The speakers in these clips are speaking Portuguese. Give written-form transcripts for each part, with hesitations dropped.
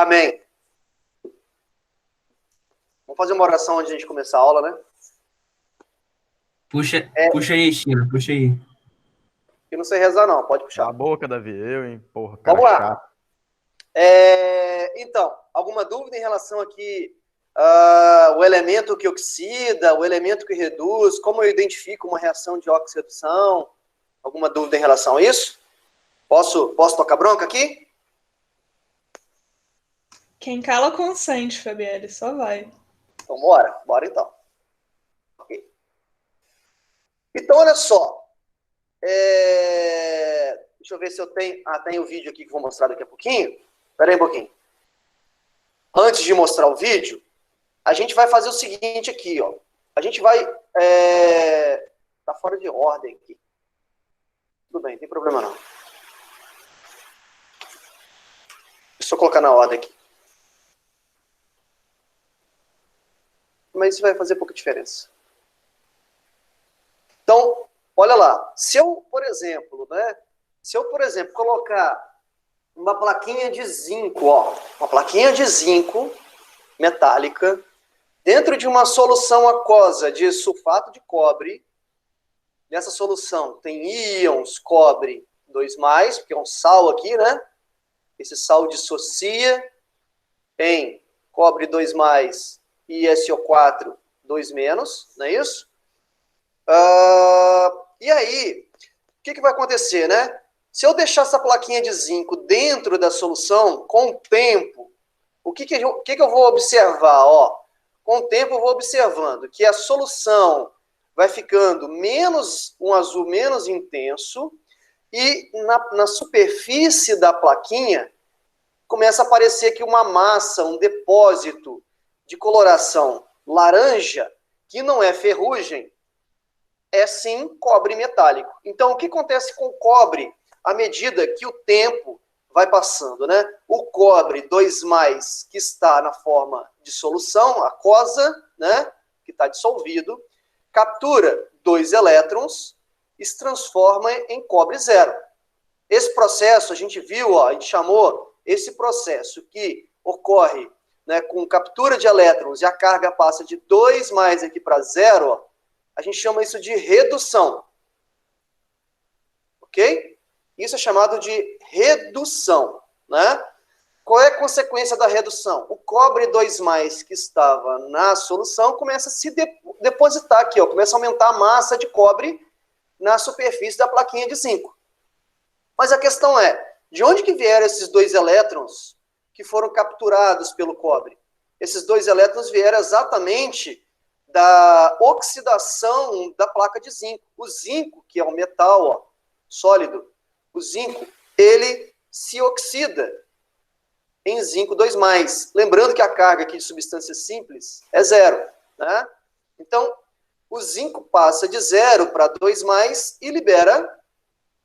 Amém. Vamos fazer uma oração antes de a gente começar a aula, né? Puxa aí, Chino, puxa aí. Eu não sei rezar, não. Pode Cala puxar. a boca, Davi. Eu, hein? Porra, cara Vamos lá. chato. Então, alguma dúvida em relação aqui o elemento que oxida, o elemento que reduz, como eu identifico uma reação de oxi-redução? Alguma dúvida em relação a isso? Posso tocar bronca aqui? Quem cala consente, Fabielle, só vai. Então, bora então. Okay. Então, olha só. Deixa eu ver se eu tenho... tem o vídeo aqui que eu vou mostrar daqui a pouquinho. Espera aí um pouquinho. Antes de mostrar o vídeo, a gente vai fazer o seguinte aqui, ó. A gente vai... Tá fora de ordem aqui. Tudo bem, não tem problema não. Deixa eu colocar na ordem aqui. Mas isso vai fazer pouca diferença. Então, olha lá. Se eu, por exemplo, colocar uma plaquinha de zinco, ó, uma plaquinha de zinco metálica dentro de uma solução aquosa de sulfato de cobre, nessa solução tem íons cobre 2+, porque é um sal aqui, né? Esse sal dissocia em cobre 2+, e SO4 2-, não é isso? E aí, o que vai acontecer, né? Se eu deixar essa plaquinha de zinco dentro da solução, com o tempo, o que eu vou observar? Ó, com o tempo eu vou observando que a solução vai ficando um azul menos intenso, e na superfície da plaquinha começa a aparecer aqui uma massa, um depósito de coloração laranja, que não é ferrugem, é sim cobre metálico. Então, o que acontece com o cobre à medida que o tempo vai passando, né? O cobre 2+, que está na forma de solução aquosa, né? Que está dissolvido, captura 2 elétrons e se transforma em cobre 0. Esse processo, a gente viu, ó, a gente chamou esse processo que ocorre, né, com captura de elétrons e a carga passa de 2+ aqui para 0, ó, a gente chama isso de redução. Ok? Isso é chamado de redução, né? Qual é a consequência da redução? O cobre 2+, que estava na solução, começa a se depositar aqui, ó, começa a aumentar a massa de cobre na superfície da plaquinha de zinco. Mas a questão é, de onde que vieram esses 2 elétrons que foram capturados pelo cobre? Esses 2 elétrons vieram exatamente da oxidação da placa de zinco. O zinco, que é um metal, ó, sólido, o zinco, ele se oxida em zinco 2+. Lembrando que a carga aqui de substâncias simples é 0, né? Então, o zinco passa de 0 para 2+ e libera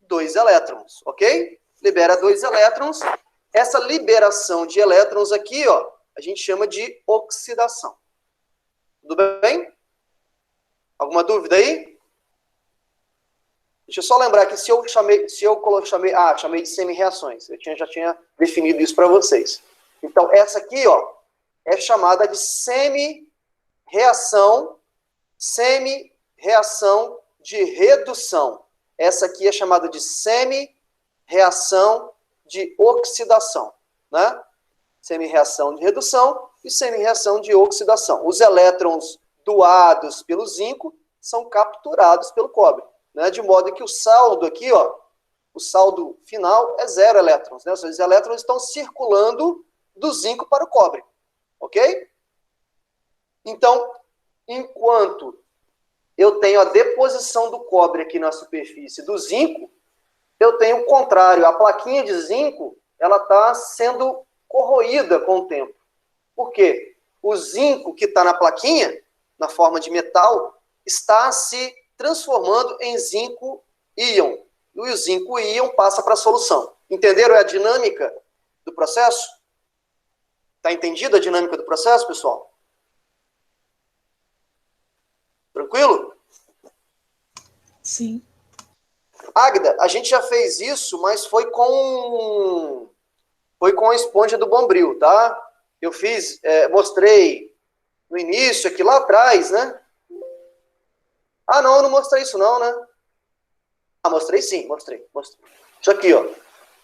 2 elétrons, ok? Libera 2 elétrons. Essa liberação de elétrons aqui, ó, a gente chama de oxidação. Tudo bem? Alguma dúvida aí? Deixa eu só lembrar que chamei de semi-reações. Eu já tinha definido isso para vocês. Então, essa aqui, ó, é chamada de semi-reação de redução. Essa aqui é chamada de semi-reação de oxidação, né? Semi-reação de redução e semi-reação de oxidação. Os elétrons doados pelo zinco são capturados pelo cobre, né? De modo que o saldo aqui, ó, o saldo final é 0 elétrons, né? Ou seja, os elétrons estão circulando do zinco para o cobre, ok? Então, enquanto eu tenho a deposição do cobre aqui na superfície do zinco, eu tenho o contrário. A plaquinha de zinco, ela está sendo corroída com o tempo. Por quê? O zinco que está na plaquinha, na forma de metal, está se transformando em zinco íon. E o zinco íon passa para a solução. Entenderam a dinâmica do processo? Está entendida a dinâmica do processo, pessoal? Tranquilo? Sim. Águida, a gente já fez isso, mas foi com foi com a esponja do Bombril, tá? Eu fiz, mostrei no início, aqui lá atrás, né? Ah, não, eu não mostrei isso não, né? Ah, mostrei sim, mostrei. Isso aqui, ó.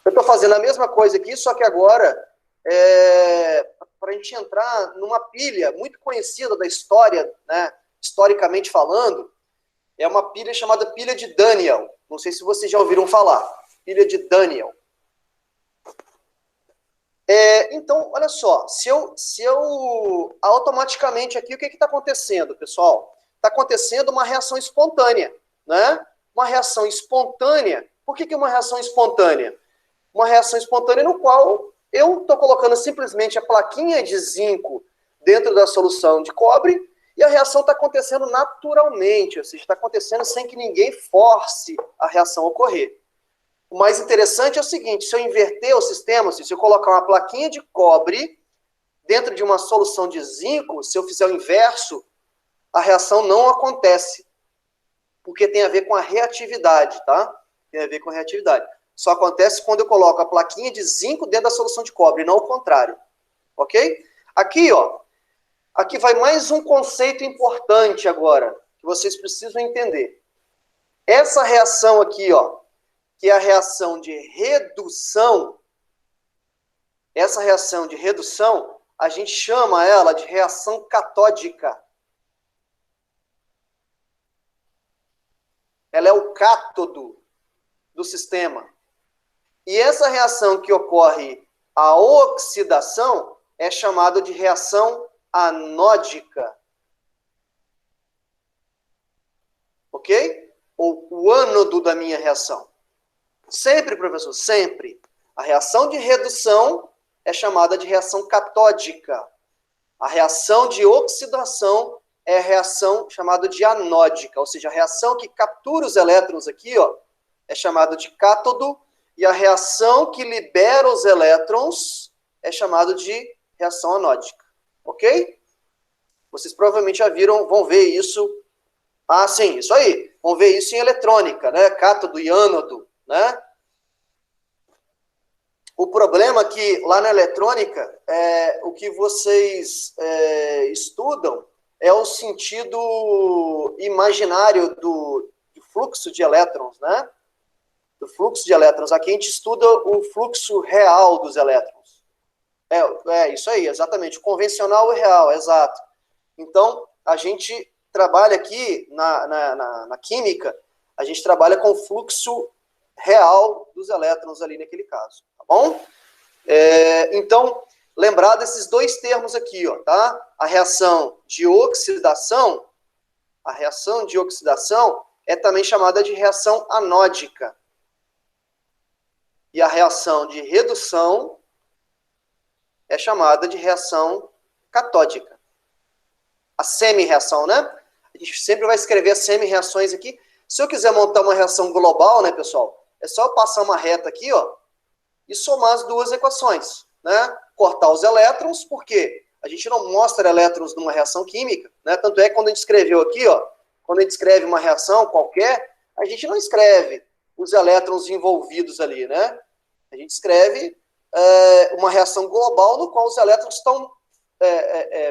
Eu estou fazendo a mesma coisa aqui, só que agora, para a gente entrar numa pilha muito conhecida da história, né? Historicamente falando, é uma pilha chamada pilha de Daniel. Não sei se vocês já ouviram falar. Pilha de Daniel. Então, olha só, se eu automaticamente aqui, o que está acontecendo, pessoal? Está acontecendo uma reação espontânea, né? Uma reação espontânea. Por que uma reação espontânea? Uma reação espontânea no qual eu estou colocando simplesmente a plaquinha de zinco dentro da solução de cobre e a reação está acontecendo naturalmente, ou seja, está acontecendo sem que ninguém force a reação ocorrer. O mais interessante é o seguinte, se eu inverter o sistema, se eu colocar uma plaquinha de cobre dentro de uma solução de zinco, se eu fizer o inverso, a reação não acontece, porque tem a ver com a reatividade, tá? Tem a ver com a reatividade. Só acontece quando eu coloco a plaquinha de zinco dentro da solução de cobre, não o contrário. Ok? Aqui, ó, aqui vai mais um conceito importante agora, que vocês precisam entender. Essa reação aqui, ó, que é a reação de redução, essa reação de redução, a gente chama ela de reação catódica. Ela é o cátodo do sistema. E essa reação que ocorre, a oxidação, é chamada de reação anódica. Ok? Ou o ânodo da minha reação. Sempre, professor, sempre. A reação de redução é chamada de reação catódica. A reação de oxidação é a reação chamada de anódica, ou seja, a reação que captura os elétrons aqui, ó, é chamada de cátodo, e a reação que libera os elétrons é chamada de reação anódica. Ok? Vocês provavelmente já viram, vão ver isso. Ah, sim, isso aí. Vão ver isso em eletrônica, né? Cátodo e ânodo, né? O problema é que lá na eletrônica, o que vocês estudam é o sentido imaginário do fluxo de elétrons, né? Do fluxo de elétrons. Aqui a gente estuda o fluxo real dos elétrons. Isso aí, exatamente. O convencional e real, exato. Então, a gente trabalha aqui na química, a gente trabalha com o fluxo real dos elétrons ali naquele caso, tá bom? Então, lembrar desses dois termos aqui, ó, tá? A reação de oxidação é também chamada de reação anódica. E a reação de redução é chamada de reação catódica. A semi-reação, né? A gente sempre vai escrever as semi-reações aqui. Se eu quiser montar uma reação global, né, pessoal? É só eu passar uma reta aqui, ó, e somar as duas equações, né? Cortar os elétrons, porque a gente não mostra elétrons numa reação química, né? Tanto é que quando a gente escreveu aqui, ó, quando a gente escreve uma reação qualquer, a gente não escreve os elétrons envolvidos ali, né? A gente escreve uma reação global no qual os elétrons estão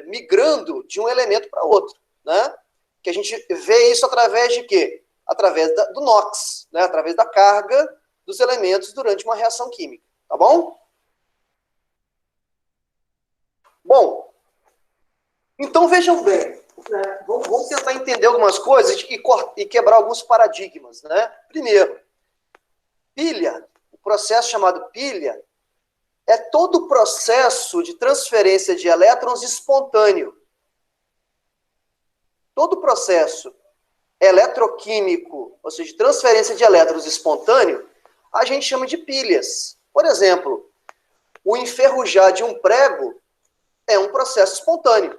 migrando de um elemento para outro, né? Que a gente vê isso através de quê? Através do NOx, né? Através da carga dos elementos durante uma reação química, tá bom? Bom, então vejam bem, né? Vamos tentar entender algumas coisas e quebrar alguns paradigmas, né? Primeiro, pilha, o processo chamado pilha, é todo o processo de transferência de elétrons espontâneo. Todo o processo eletroquímico, ou seja, de transferência de elétrons espontâneo, a gente chama de pilhas. Por exemplo, o enferrujar de um prego é um processo espontâneo.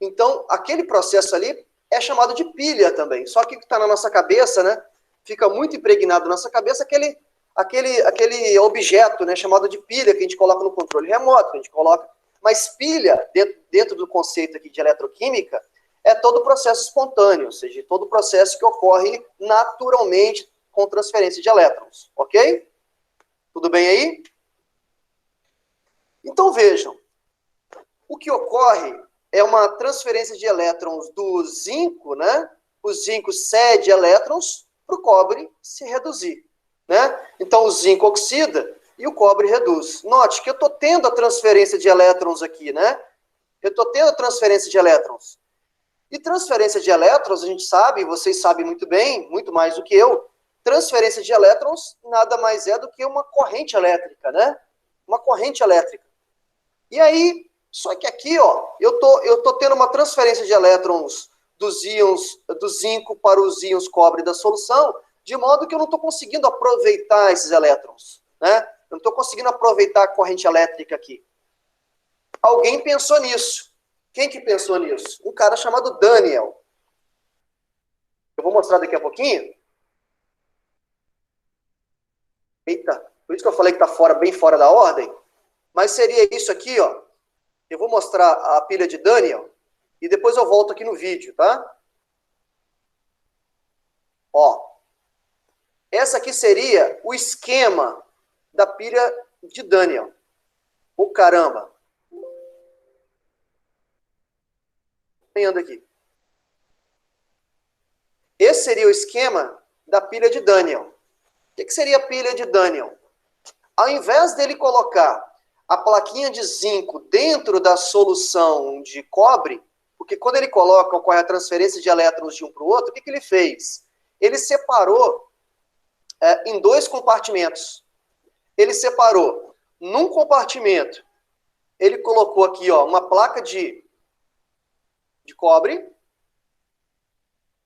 Então, aquele processo ali é chamado de pilha também. Só que o que está na nossa cabeça, né? Fica muito impregnado na nossa cabeça aquele objeto, né, chamado de pilha, que a gente coloca no controle remoto, que a gente coloca. Mas pilha, dentro do conceito aqui de eletroquímica, é todo o processo espontâneo, ou seja, todo o processo que ocorre naturalmente com transferência de elétrons, ok? Tudo bem aí? Então vejam, o que ocorre é uma transferência de elétrons do zinco, né? O zinco cede elétrons para o cobre se reduzir, né? Então o zinco oxida e o cobre reduz. Note que eu estou tendo a transferência de elétrons aqui, né? Eu estou tendo a transferência de elétrons. E transferência de elétrons, a gente sabe, vocês sabem muito bem, muito mais do que eu, transferência de elétrons nada mais é do que uma corrente elétrica, né? Uma corrente elétrica. E aí, só que aqui, ó, eu tô tendo uma transferência de elétrons dos íons do zinco para os íons cobre da solução, de modo que eu não estou conseguindo aproveitar esses elétrons, né? Eu não estou conseguindo aproveitar a corrente elétrica aqui. Alguém pensou nisso. Quem que pensou nisso? Um cara chamado Daniel. Eu vou mostrar daqui a pouquinho. Eita, por isso que eu falei que está bem fora da ordem. Mas seria isso aqui, ó. Eu vou mostrar a pilha de Daniel e depois eu volto aqui no vídeo, tá? Ó. Essa aqui seria o esquema da pilha de Daniel. Ô, caramba. Ando aqui. Esse seria o esquema da pilha de Daniel. O que seria a pilha de Daniel? Ao invés dele colocar a plaquinha de zinco dentro da solução de cobre, porque quando ele coloca, ocorre a transferência de elétrons de um para o outro, o que ele fez? Ele separou em dois compartimentos. Ele separou num compartimento, ele colocou aqui, ó, uma placa de cobre,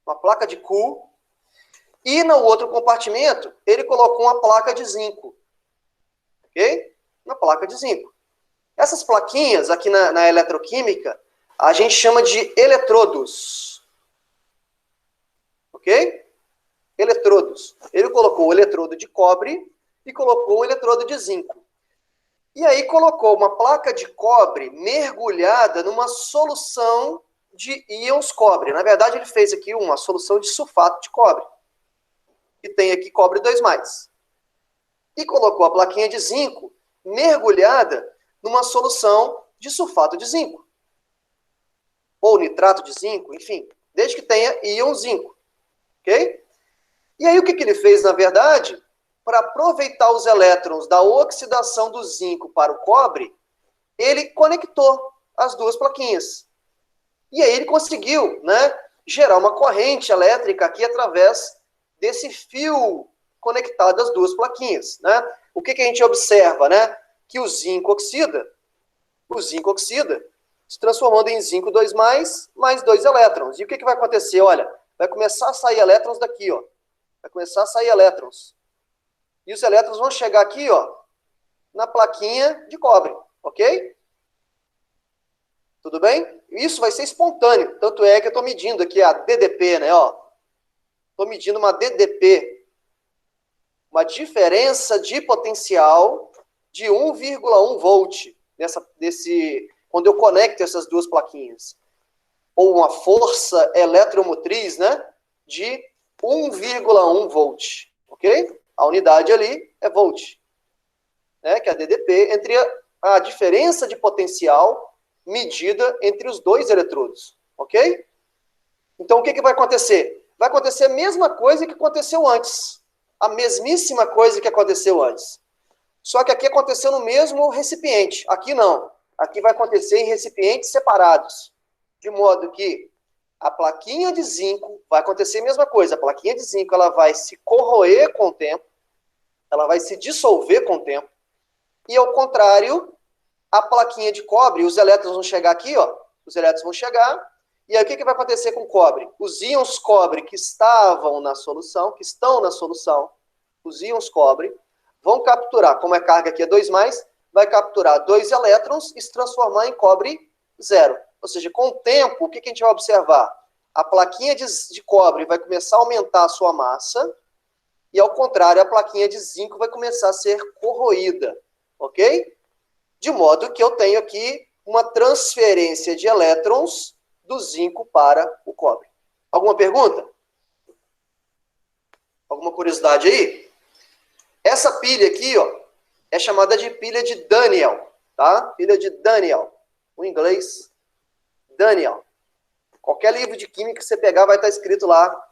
uma placa de Cu, e no outro compartimento, ele colocou uma placa de zinco. Ok? Uma placa de zinco. Essas plaquinhas, aqui na eletroquímica, a gente chama de eletrodos. Ok? Eletrodos. Ele colocou o eletrodo de cobre e colocou o eletrodo de zinco. E aí colocou uma placa de cobre mergulhada numa solução de íons cobre. Na verdade, ele fez aqui uma solução de sulfato de cobre. E tem aqui cobre 2+. E colocou a plaquinha de zinco mergulhada numa solução de sulfato de zinco. Ou nitrato de zinco, enfim. Desde que tenha íon zinco. Ok? E aí o que ele fez, na verdade? Para aproveitar os elétrons da oxidação do zinco para o cobre, ele conectou as duas plaquinhas. E aí ele conseguiu, né, gerar uma corrente elétrica aqui através desse fio conectado às duas plaquinhas, né? O que a gente observa, né? Que o zinco oxida, se transformando em zinco 2+, mais 2 elétrons. E o que vai acontecer? Olha, vai começar a sair elétrons daqui, ó. Vai começar a sair elétrons. E os elétrons vão chegar aqui, ó, na plaquinha de cobre, ok? Tudo bem? Isso vai ser espontâneo. Tanto é que eu estou medindo aqui a DDP, né? Estou medindo uma DDP. Uma diferença de potencial de 1,1 volt quando eu conecto essas duas plaquinhas. Ou uma força eletromotriz, né? De 1,1 volt. Ok? A unidade ali é volt. Né? Que é a DDP entre a diferença de potencial medida entre os dois eletrodos, ok? Então, o que vai acontecer? Vai acontecer a mesma coisa que aconteceu antes. A mesmíssima coisa que aconteceu antes. Só que aqui aconteceu no mesmo recipiente. Aqui não. Aqui vai acontecer em recipientes separados. De modo que a plaquinha de zinco vai acontecer a mesma coisa. A plaquinha de zinco ela vai se corroer com o tempo. Ela vai se dissolver com o tempo. E, ao contrário, a plaquinha de cobre, os elétrons vão chegar aqui, ó. Os elétrons vão chegar. E aí o que vai acontecer com o cobre? Os íons cobre que estão na solução, os íons cobre, vão capturar, como a carga aqui é 2+, vai capturar 2 elétrons e se transformar em cobre 0. Ou seja, com o tempo, o que a gente vai observar? A plaquinha de cobre vai começar a aumentar a sua massa, e ao contrário, a plaquinha de zinco vai começar a ser corroída, ok? De modo que eu tenho aqui uma transferência de elétrons do zinco para o cobre. Alguma pergunta? Alguma curiosidade aí? Essa pilha aqui, ó, é chamada de pilha de Daniel. tá? Pilha de Daniel. O inglês, Daniel. Qualquer livro de química que você pegar vai estar escrito lá,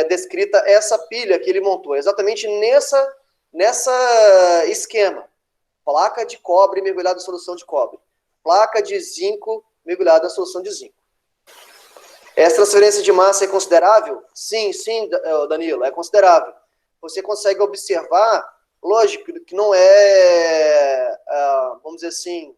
descrita essa pilha que ele montou. Exatamente nessa esquema. Placa de cobre mergulhada em solução de cobre. Placa de zinco mergulhada em solução de zinco. Essa transferência de massa é considerável? Sim, Danilo, é considerável. Você consegue observar, lógico, que não é, vamos dizer assim,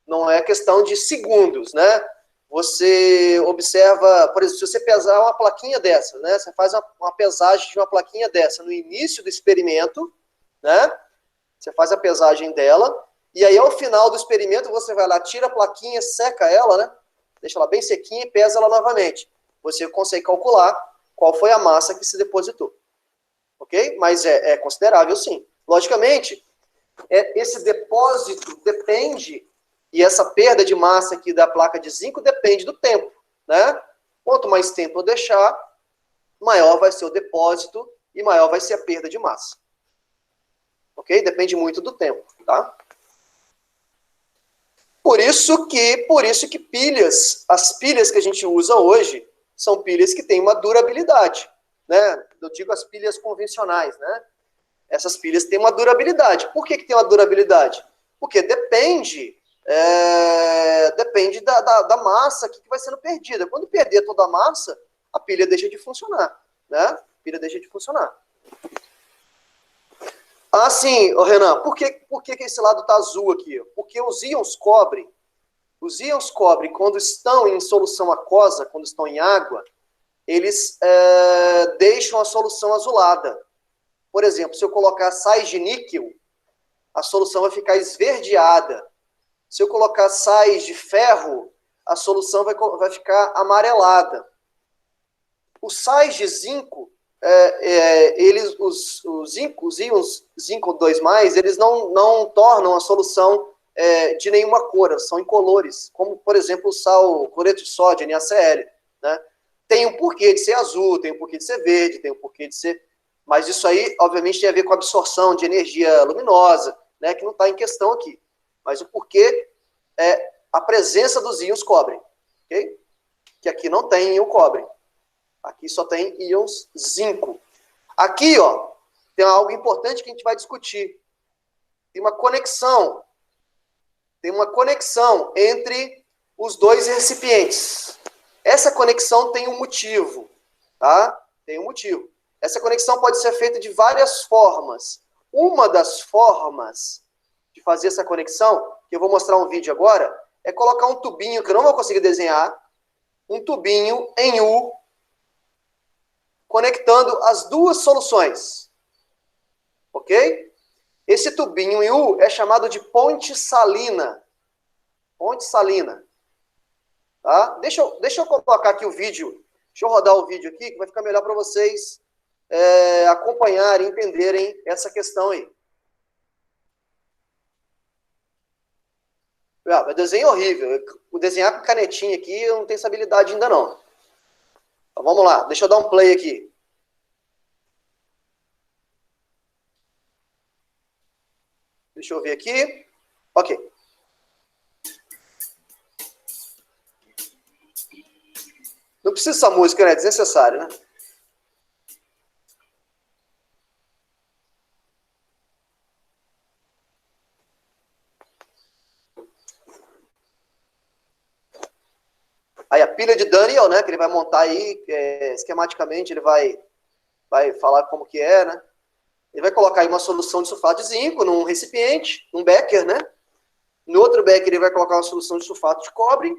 não é questão de segundos, né? Você observa, por exemplo, se você pesar uma plaquinha dessa, né? Você faz uma pesagem de uma plaquinha dessa no início do experimento, né? Você faz a pesagem dela, e aí ao final do experimento você vai lá, tira a plaquinha, seca ela, né? Deixa ela bem sequinha e pesa ela novamente. Você consegue calcular qual foi a massa que se depositou. Ok? Mas é considerável, sim. Logicamente, esse depósito depende, e essa perda de massa aqui da placa de zinco depende do tempo, né? Quanto mais tempo eu deixar, maior vai ser o depósito e maior vai ser a perda de massa. Ok? Depende muito do tempo, tá? Por isso que pilhas, as pilhas que a gente usa hoje, são pilhas que têm uma durabilidade, né? Eu digo as pilhas convencionais, né? Essas pilhas têm uma durabilidade. Por que tem uma durabilidade? Porque depende da massa que vai sendo perdida. Quando perder toda a massa, a pilha deixa de funcionar, né? A pilha deixa de funcionar. Ah, sim, Renan, por que esse lado está azul aqui? Porque os íons cobre, quando estão em solução aquosa, quando estão em água, eles deixam a solução azulada. Por exemplo, se eu colocar sais de níquel, a solução vai ficar esverdeada. Se eu colocar sais de ferro, a solução vai ficar amarelada. Os sais de zinco, os íons zinco 2+, eles não tornam a solução de nenhuma cor, são incolores, como, por exemplo, o sal cloreto de sódio, NaCl, né? Tem um porquê de ser azul, tem um porquê de ser verde, tem um porquê de ser... Mas isso aí, obviamente, tem a ver com a absorção de energia luminosa, né, que não está em questão aqui. Mas o porquê é a presença dos íons cobre, ok? Que aqui não tem íon cobre. Aqui só tem íons zinco. Aqui, ó, tem algo importante que a gente vai discutir. Tem uma conexão entre os dois recipientes. Essa conexão tem um motivo, tá? Tem um motivo. Essa conexão pode ser feita de várias formas. Uma das formas de fazer essa conexão, que eu vou mostrar um vídeo agora, é colocar um tubinho, que eu não vou conseguir desenhar, um tubinho em U, conectando as duas soluções. Ok? Esse tubinho em U é chamado de ponte salina. Ponte salina. Tá? Deixa eu colocar aqui o vídeo. Deixa eu rodar o vídeo aqui, que vai ficar melhor para vocês acompanharem, entenderem essa questão aí. O desenho é horrível. O desenhar com canetinha aqui, eu não tenho essa habilidade ainda não. Então, vamos lá. Deixa eu dar um play aqui. Deixa eu ver aqui. Ok. Não precisa dessa música, né? É desnecessário, né? Aí a pilha de Daniel, né? Que ele vai montar aí, esquematicamente, ele vai falar como que é, né? Ele vai colocar aí uma solução de sulfato de zinco num recipiente, num becker, né? No outro becker ele vai colocar uma solução de sulfato de cobre.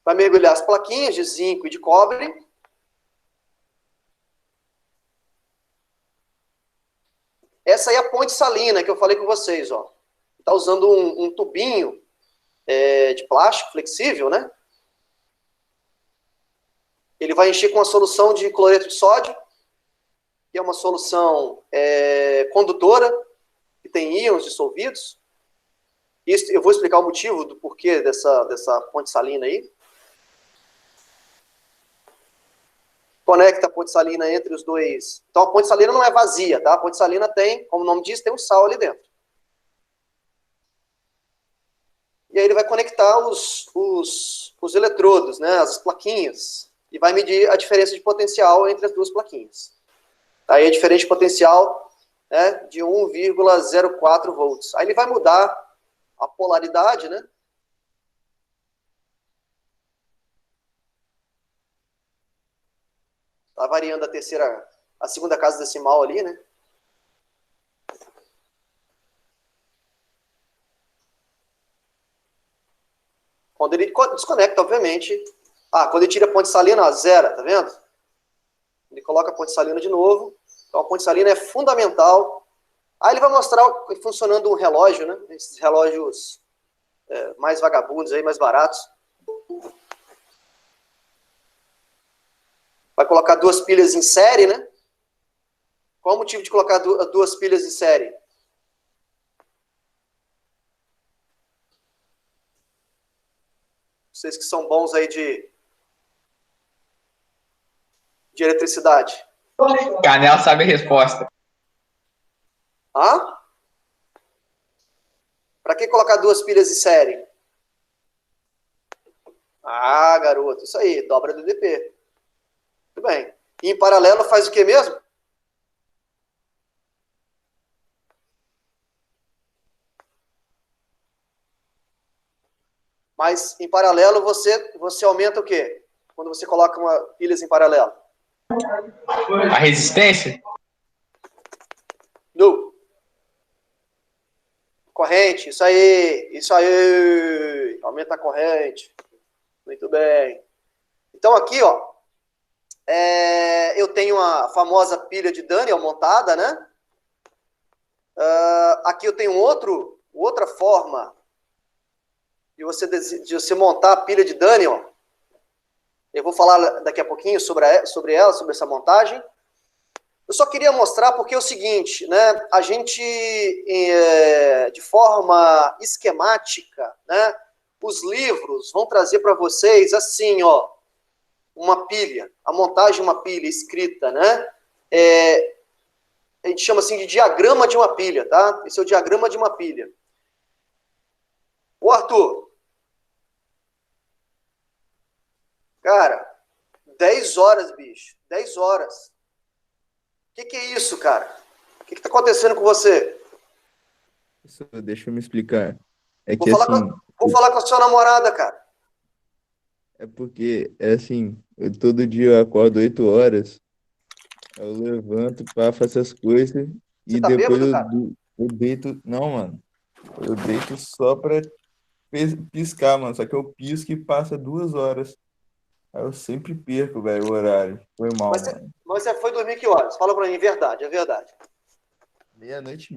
Vai mergulhar as plaquinhas de zinco e de cobre. Essa aí é a ponte salina que eu falei com vocês, ó. Está usando um tubinho de plástico flexível, né? Ele vai encher com a solução de cloreto de sódio, que é uma solução condutora, que tem íons dissolvidos. Isso, eu vou explicar o motivo do porquê dessa ponte salina aí. Conecta a ponte salina entre os dois. Então, a ponte salina não é vazia, tá? A ponte salina tem, como o nome diz, tem um sal ali dentro. aí ele vai conectar os eletrodos, né, as plaquinhas, e vai medir a diferença de potencial entre as duas plaquinhas. Aí a diferença de potencial, né, de 1,04 volts. Aí ele vai mudar a polaridade, né? Tá variando a segunda casa decimal ali, né? Quando ele desconecta, obviamente. Quando ele tira a ponte salina, ó, zero, tá vendo? Ele coloca a ponte salina de novo. Então a ponte salina é fundamental. Aí ele vai mostrar funcionando um relógio, né? Esses relógios mais vagabundos aí, mais baratos. Vai colocar duas pilhas em série, né? Qual o motivo de colocar duas pilhas em série? Vocês que são bons aí de eletricidade. Canela sabe a resposta. Hã? Para que colocar duas pilhas em série? Garoto, isso aí, dobra DDP. Muito bem. E em paralelo faz o que mesmo? Mas em paralelo você aumenta o quê? Quando você coloca pilhas em paralelo? A resistência? No. Corrente, isso aí. Aumenta a corrente. Muito bem. Então aqui, ó, eu tenho a famosa pilha de Daniel montada, né? Aqui eu tenho outra forma de você montar a pilha de Daniel. Eu vou falar daqui a pouquinho sobre ela, sobre essa montagem. Eu só queria mostrar porque é o seguinte, né? A gente, de forma esquemática, né? Os livros vão trazer para vocês assim, ó, uma pilha, a montagem de uma pilha escrita, né? A gente chama assim de diagrama de uma pilha, tá? Esse é o diagrama de uma pilha. Ô, Arthur. Cara, 10 horas, bicho. 10 horas. O que é isso, cara? O que tá acontecendo com você? Deixa eu me explicar. É Vou que falar, assim, vou falar com a sua namorada, cara. é porque, assim, todo dia eu acordo 8 horas, eu levanto, faço as coisas Você e tá depois bêbado, cara? eu deito. Não, mano. Eu deito só pra piscar, mano. Só que eu pisco e passa 2 horas. Aí eu sempre perco, velho, o horário. Foi mal, mano. Mas você foi dormir que horas? Fala pra mim, verdade, é verdade. 00:30. Meia-noite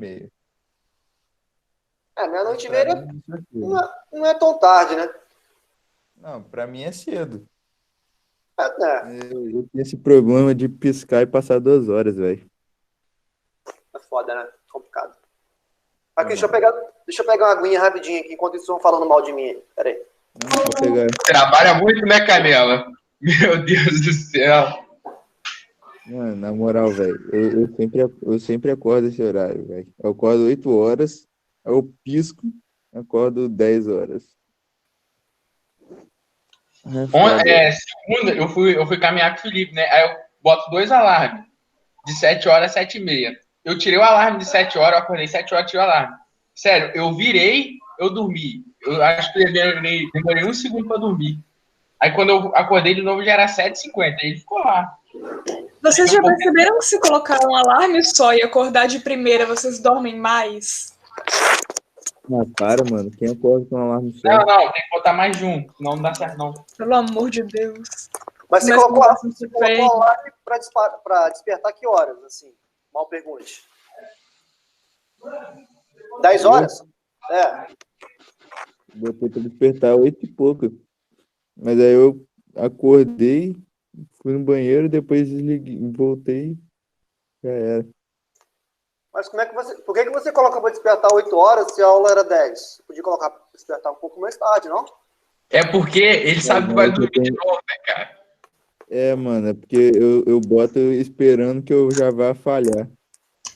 e Pra meia mim, isso é cedo. não é tão tarde, né? Não, pra mim é cedo. É Eu tenho esse problema de piscar e passar 2 horas, velho. foda, né? Complicado. Foi Aqui, mal. deixa eu pegar uma aguinha rapidinho aqui, enquanto eles estão falando mal de mim. Pera aí. Não, vou pegar. Trabalha muito, né, Canela? Meu Deus do céu. Mano, na moral, velho, eu sempre acordo esse horário, velho. Eu acordo 8 horas, aí eu pisco, acordo 10 horas. É foda. Segunda, eu fui caminhar com o Felipe, né? Aí eu boto 2 alarmes, de 7 horas a 7h30. Eu tirei o alarme de 7 horas, eu acordei 7 horas, tirei o alarme. Sério, eu virei, eu dormi. Eu acho que demorei 1 segundo pra dormir. Aí quando eu acordei de novo já era 7h50, aí ele ficou lá. Vocês já perceberam que se colocar um alarme só e acordar de primeira, vocês dormem mais? Ah, para, mano. Quem acorda com um alarme só? Não, tem que botar mais de um, senão não dá certo não. Pelo amor de Deus. Mas você Mas colocou não o alarme pra despertar que horas, assim? Mal pergunte. 10 horas? Botei pra despertar 8 e pouco. Mas aí eu acordei, fui no banheiro, depois desliguei, voltei, já era. Mas por que você colocou pra despertar 8 horas se a aula era 10? Você podia colocar pra despertar um pouco mais tarde, não? É porque ele sabe que vai dormir de novo, né, cara? Mano, é porque eu boto esperando que eu já vá falhar.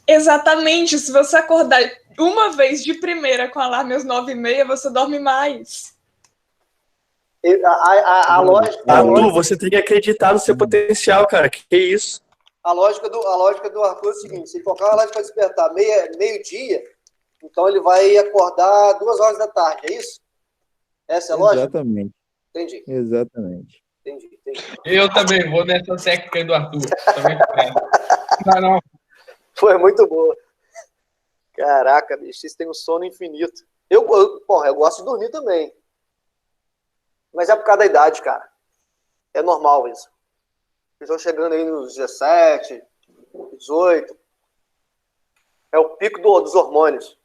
Exatamente. Se você acordar uma vez de primeira com alarme às 9h30, você dorme mais. A Arthur, você tem que acreditar no seu potencial, cara. Que isso? a lógica do Arthur é o seguinte: se ele colocar o alarme para despertar meio-dia, então ele vai acordar 2 horas da tarde, é isso? Essa é a lógica? Exatamente. Entendi. Exatamente. Entendi. Eu também vou nessa técnica do Arthur. Também não. Foi muito boa. Caraca, bicho, vocês têm um sono infinito. Eu gosto de dormir também. Mas é por causa da idade, cara. É normal isso. Estou chegando aí nos 17, 18. É o pico dos hormônios.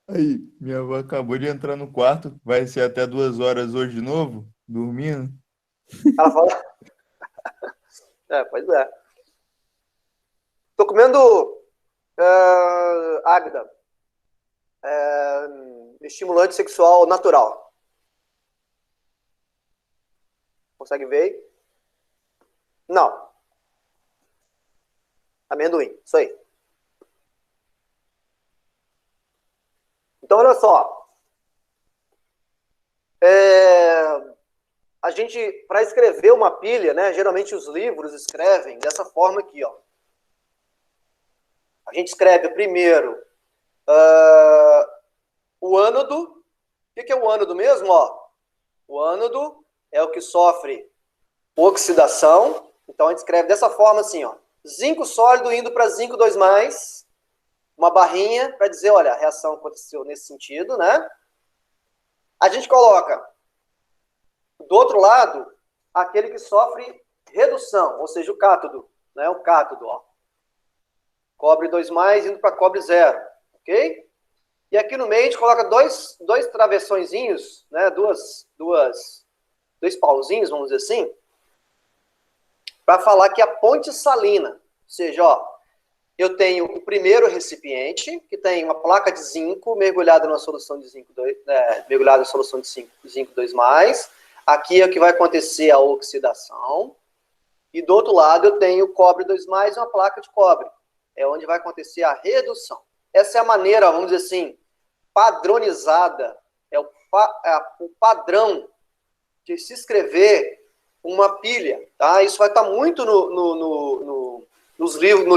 Aí, minha avó acabou de entrar no quarto. Vai ser até 2 horas hoje de novo, dormindo. Ela fala... pois é. Tô comendo Águida. Estimulante sexual natural. Consegue ver aí? Não. Amendoim, isso aí. Então, olha só. A gente, para escrever uma pilha, né? Geralmente os livros escrevem dessa forma aqui, ó. A gente escreve primeiro o ânodo. O que é o ânodo mesmo? Ó? O ânodo é o que sofre oxidação. Então a gente escreve dessa forma assim, ó. Zinco sólido indo para zinco 2+, uma barrinha para dizer, olha, a reação aconteceu nesse sentido, né? A gente coloca do outro lado aquele que sofre redução, ou seja, o cátodo, né? O cátodo, ó. Cobre 2+ indo para cobre 0, ok? E aqui no meio a gente coloca dois travessõezinhos, né? Dois pauzinhos, vamos dizer assim, para falar que a ponte salina, ou seja, ó, eu tenho o primeiro recipiente, que tem uma placa de zinco mergulhada numa solução de zinco 2, mergulhada em solução de zinco 2+. Aqui é o que vai acontecer a oxidação. E do outro lado eu tenho cobre 2+ e uma placa de cobre. É onde vai acontecer a redução. Essa é a maneira, vamos dizer assim, padronizada, é o padrão de se escrever uma pilha, tá? Isso vai estar muito no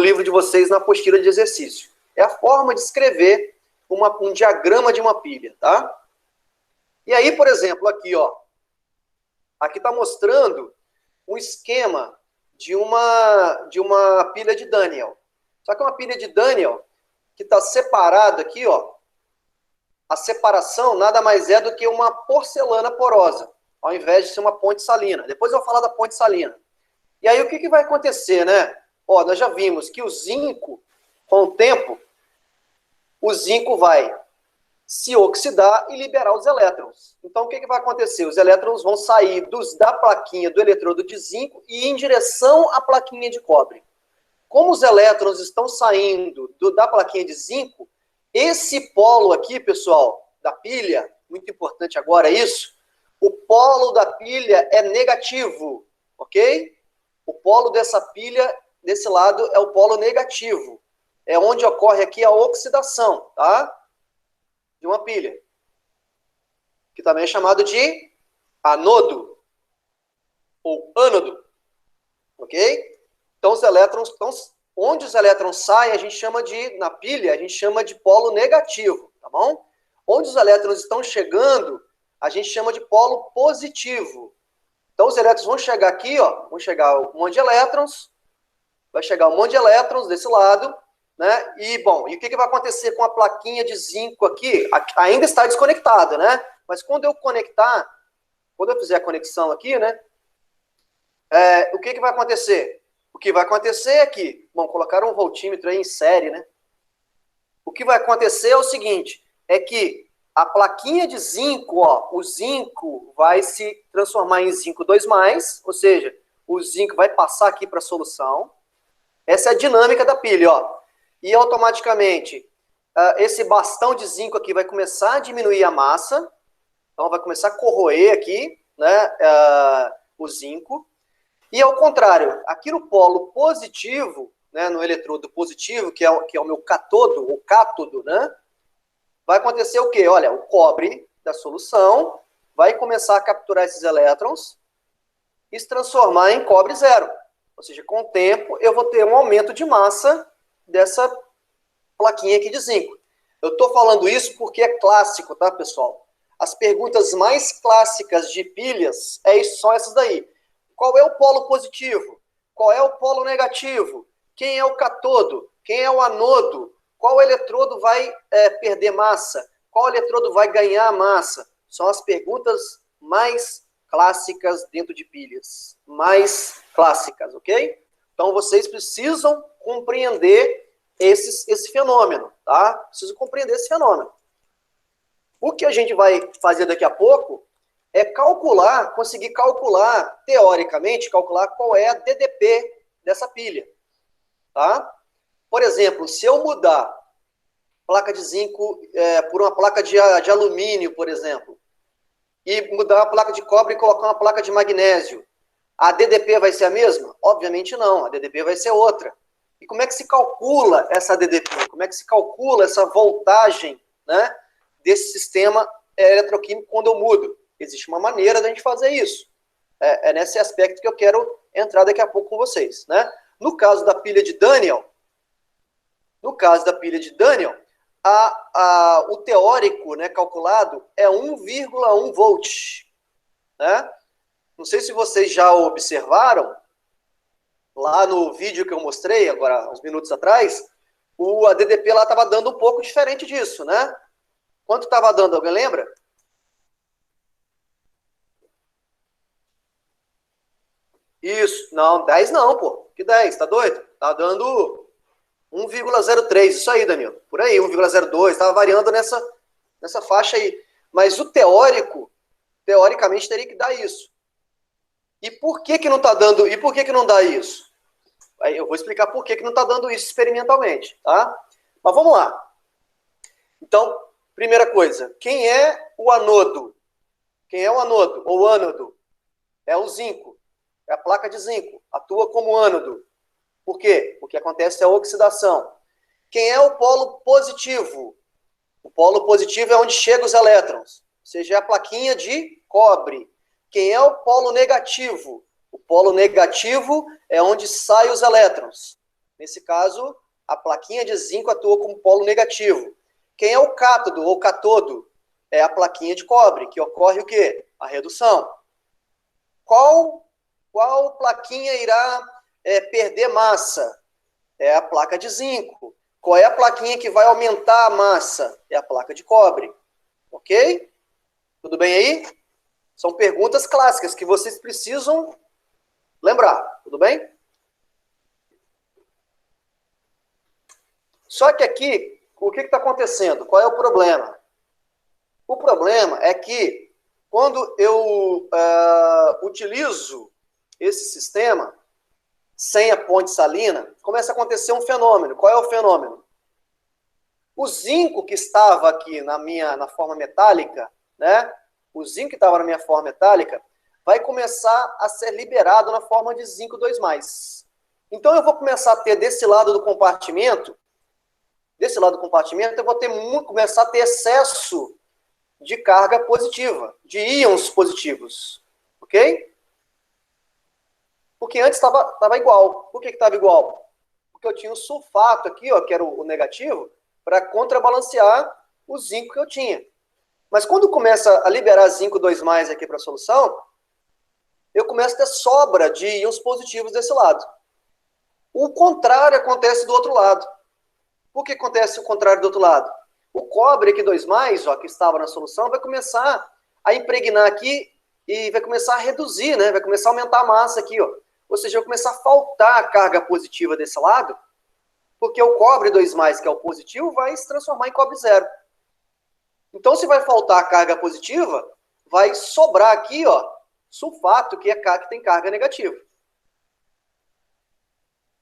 livro de vocês, na apostila de exercício. É a forma de escrever um diagrama de uma pilha, tá? E aí, por exemplo, aqui, ó, aqui está mostrando um esquema de uma pilha de Daniel. Só que é uma pilha de Daniel que está separada aqui, ó. A separação nada mais é do que uma porcelana porosa, ao invés de ser uma ponte salina. Depois eu vou falar da ponte salina. E aí o que vai acontecer, né? Ó, nós já vimos que o zinco, com o tempo, o zinco vai se oxidar e liberar os elétrons. Então o que vai acontecer? Os elétrons vão sair da plaquinha do eletrodo de zinco e ir em direção à plaquinha de cobre. Como os elétrons estão saindo da plaquinha de zinco, esse polo aqui, pessoal, da pilha, muito importante agora isso, o polo da pilha é negativo, ok? O polo dessa pilha, desse lado, é o polo negativo. É onde ocorre aqui a oxidação, tá? De uma pilha. Que também é chamado de anodo. Ou ânodo. Ok? Então, os elétrons, onde os elétrons saem, a gente chama na pilha, a gente chama de polo negativo, tá bom? Onde os elétrons estão chegando, a gente chama de polo positivo. Então, os elétrons vão chegar aqui, ó, vão chegar um monte de elétrons, vai chegar um monte de elétrons desse lado, né? E, bom, e o que vai acontecer com a plaquinha de zinco aqui? Ainda está desconectada, né? Mas quando eu conectar, quando eu fizer a conexão aqui, né? O que vai acontecer? O que vai acontecer é que, bom, colocaram um voltímetro aí em série, né? O que vai acontecer é o seguinte, é que a plaquinha de zinco, ó, o zinco vai se transformar em zinco 2+, ou seja, o zinco vai passar aqui para a solução. Essa é a dinâmica da pilha, ó. E automaticamente, esse bastão de zinco aqui vai começar a diminuir a massa, então vai começar a corroer aqui, né, o zinco. E ao contrário, aqui no polo positivo, né, no eletrodo positivo, que é o meu catodo, o cátodo, né, vai acontecer o quê? Olha, o cobre da solução vai começar a capturar esses elétrons e se transformar em cobre zero. Ou seja, com o tempo, eu vou ter um aumento de massa dessa plaquinha aqui de zinco. Eu estou falando isso porque é clássico, tá, pessoal? As perguntas mais clássicas de pilhas são essas daí. Qual é o polo positivo? Qual é o polo negativo? Quem é o catodo? Quem é o anodo? Qual eletrodo vai perder massa? Qual eletrodo vai ganhar massa? São as perguntas mais clássicas dentro de pilhas. Mais clássicas, ok? Então, vocês precisam compreender esse fenômeno, tá? Precisam compreender esse fenômeno. O que a gente vai fazer daqui a pouco é conseguir calcular, teoricamente, qual é a DDP dessa pilha, tá? Por exemplo, se eu mudar a placa de zinco por uma placa de alumínio, por exemplo, e mudar a placa de cobre e colocar uma placa de magnésio, a DDP vai ser a mesma? Obviamente não, a DDP vai ser outra. E como é que se calcula essa DDP? Como é que se calcula essa voltagem, né, desse sistema eletroquímico quando eu mudo? Existe uma maneira da gente fazer isso. É nesse aspecto que eu quero entrar daqui a pouco com vocês, né? No caso da pilha de Daniel, o teórico, né, calculado é 1,1 volt, né? Não sei se vocês já observaram, lá no vídeo que eu mostrei, agora, uns minutos atrás, a DDP lá estava dando um pouco diferente disso, né? Quanto estava dando, alguém lembra? Isso, não, 10 não, pô. Que 10, tá doido? Tá dando 1,03, isso aí, Danilo. Por aí, 1,02, estava variando nessa faixa aí. Mas o teoricamente, teria que dar isso. E por que não está dando, e por que não dá isso? Aí eu vou explicar por que não está dando isso experimentalmente, tá? Mas vamos lá. Então, primeira coisa, quem é o anodo? Quem é o anodo, ou ânodo? É o zinco, é a placa de zinco, atua como ânodo. Por quê? Porque acontece a oxidação. Quem é o polo positivo? O polo positivo é onde chegam os elétrons, ou seja, é a plaquinha de cobre. Quem é o polo negativo? O polo negativo é onde saem os elétrons. Nesse caso, a plaquinha de zinco atua como polo negativo. Quem é o cátodo ou catodo? É a plaquinha de cobre, que ocorre o quê? A redução. Qual plaquinha irá perder massa? É a placa de zinco. Qual é a plaquinha que vai aumentar a massa? É a placa de cobre. Ok? Tudo bem aí? São perguntas clássicas que vocês precisam lembrar. Tudo bem? Só que aqui, o que está acontecendo? Qual é o problema? O problema é que quando eu utilizo esse sistema sem a ponte salina, começa a acontecer um fenômeno. Qual é o fenômeno? O zinco que estava aqui na forma metálica, né? O zinco que estava na minha forma metálica vai começar a ser liberado na forma de zinco 2+. Então eu vou começar a ter desse lado do compartimento, eu vou começar a ter excesso de carga positiva, de íons positivos, ok? Porque antes estava igual. Por que estava igual? Porque eu tinha o sulfato aqui, ó, que era o negativo, para contrabalancear o zinco que eu tinha. Mas quando começa a liberar zinco 2+ aqui para a solução, eu começo a ter sobra de íons positivos desse lado. O contrário acontece do outro lado. Por que acontece o contrário do outro lado? O cobre aqui 2+, ó, que estava na solução, vai começar a impregnar aqui e vai começar a reduzir, né? Vai começar a aumentar a massa aqui, ó. Ou seja, vai começar a faltar a carga positiva desse lado, porque o cobre 2+, que é o positivo, vai se transformar em cobre zero. Então, se vai faltar a carga positiva, vai sobrar aqui, ó, sulfato, que tem carga negativa.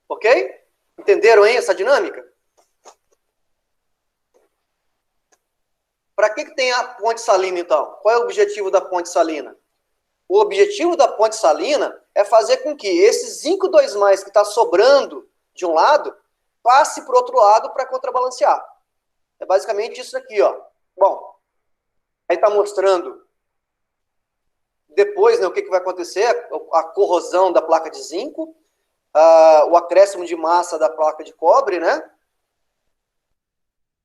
Ok? Entenderam aí essa dinâmica? Para que tem a ponte salina, então? Qual é o objetivo da ponte salina? O objetivo da ponte salina é fazer com que esse zinco 2+, que está sobrando de um lado, passe para o outro lado para contrabalancear. É basicamente isso aqui, ó. Bom, aí está mostrando depois, né, o que vai acontecer, a corrosão da placa de zinco, o acréscimo de massa da placa de cobre, né?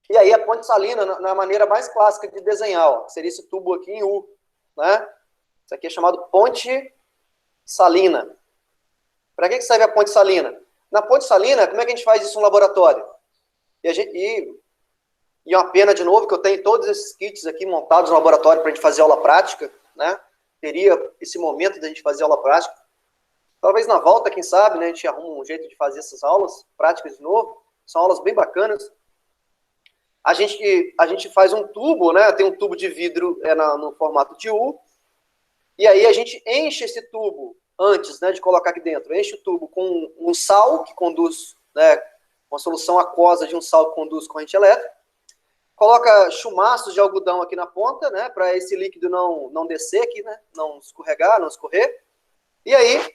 E aí a ponte salina, na maneira mais clássica de desenhar, ó, seria esse tubo aqui em U, né? Isso aqui é chamado ponte salina. Para que serve a ponte salina? Na ponte salina, como é que a gente faz isso no laboratório? E uma pena, de novo, que eu tenho todos esses kits aqui montados no laboratório para a gente fazer aula prática, né? Teria esse momento da gente fazer aula prática. Talvez na volta, quem sabe, né, a gente arruma um jeito de fazer essas aulas práticas de novo. São aulas bem bacanas. A gente faz um tubo, né? Tem um tubo de vidro no formato de U. E aí a gente enche esse tubo antes, né, de colocar aqui dentro. Enche o tubo com um sal que conduz, né, uma solução aquosa de um sal que conduz corrente elétrica. Coloca chumaços de algodão aqui na ponta, né, para esse líquido não descer aqui, né, não escorregar, não escorrer. E aí, o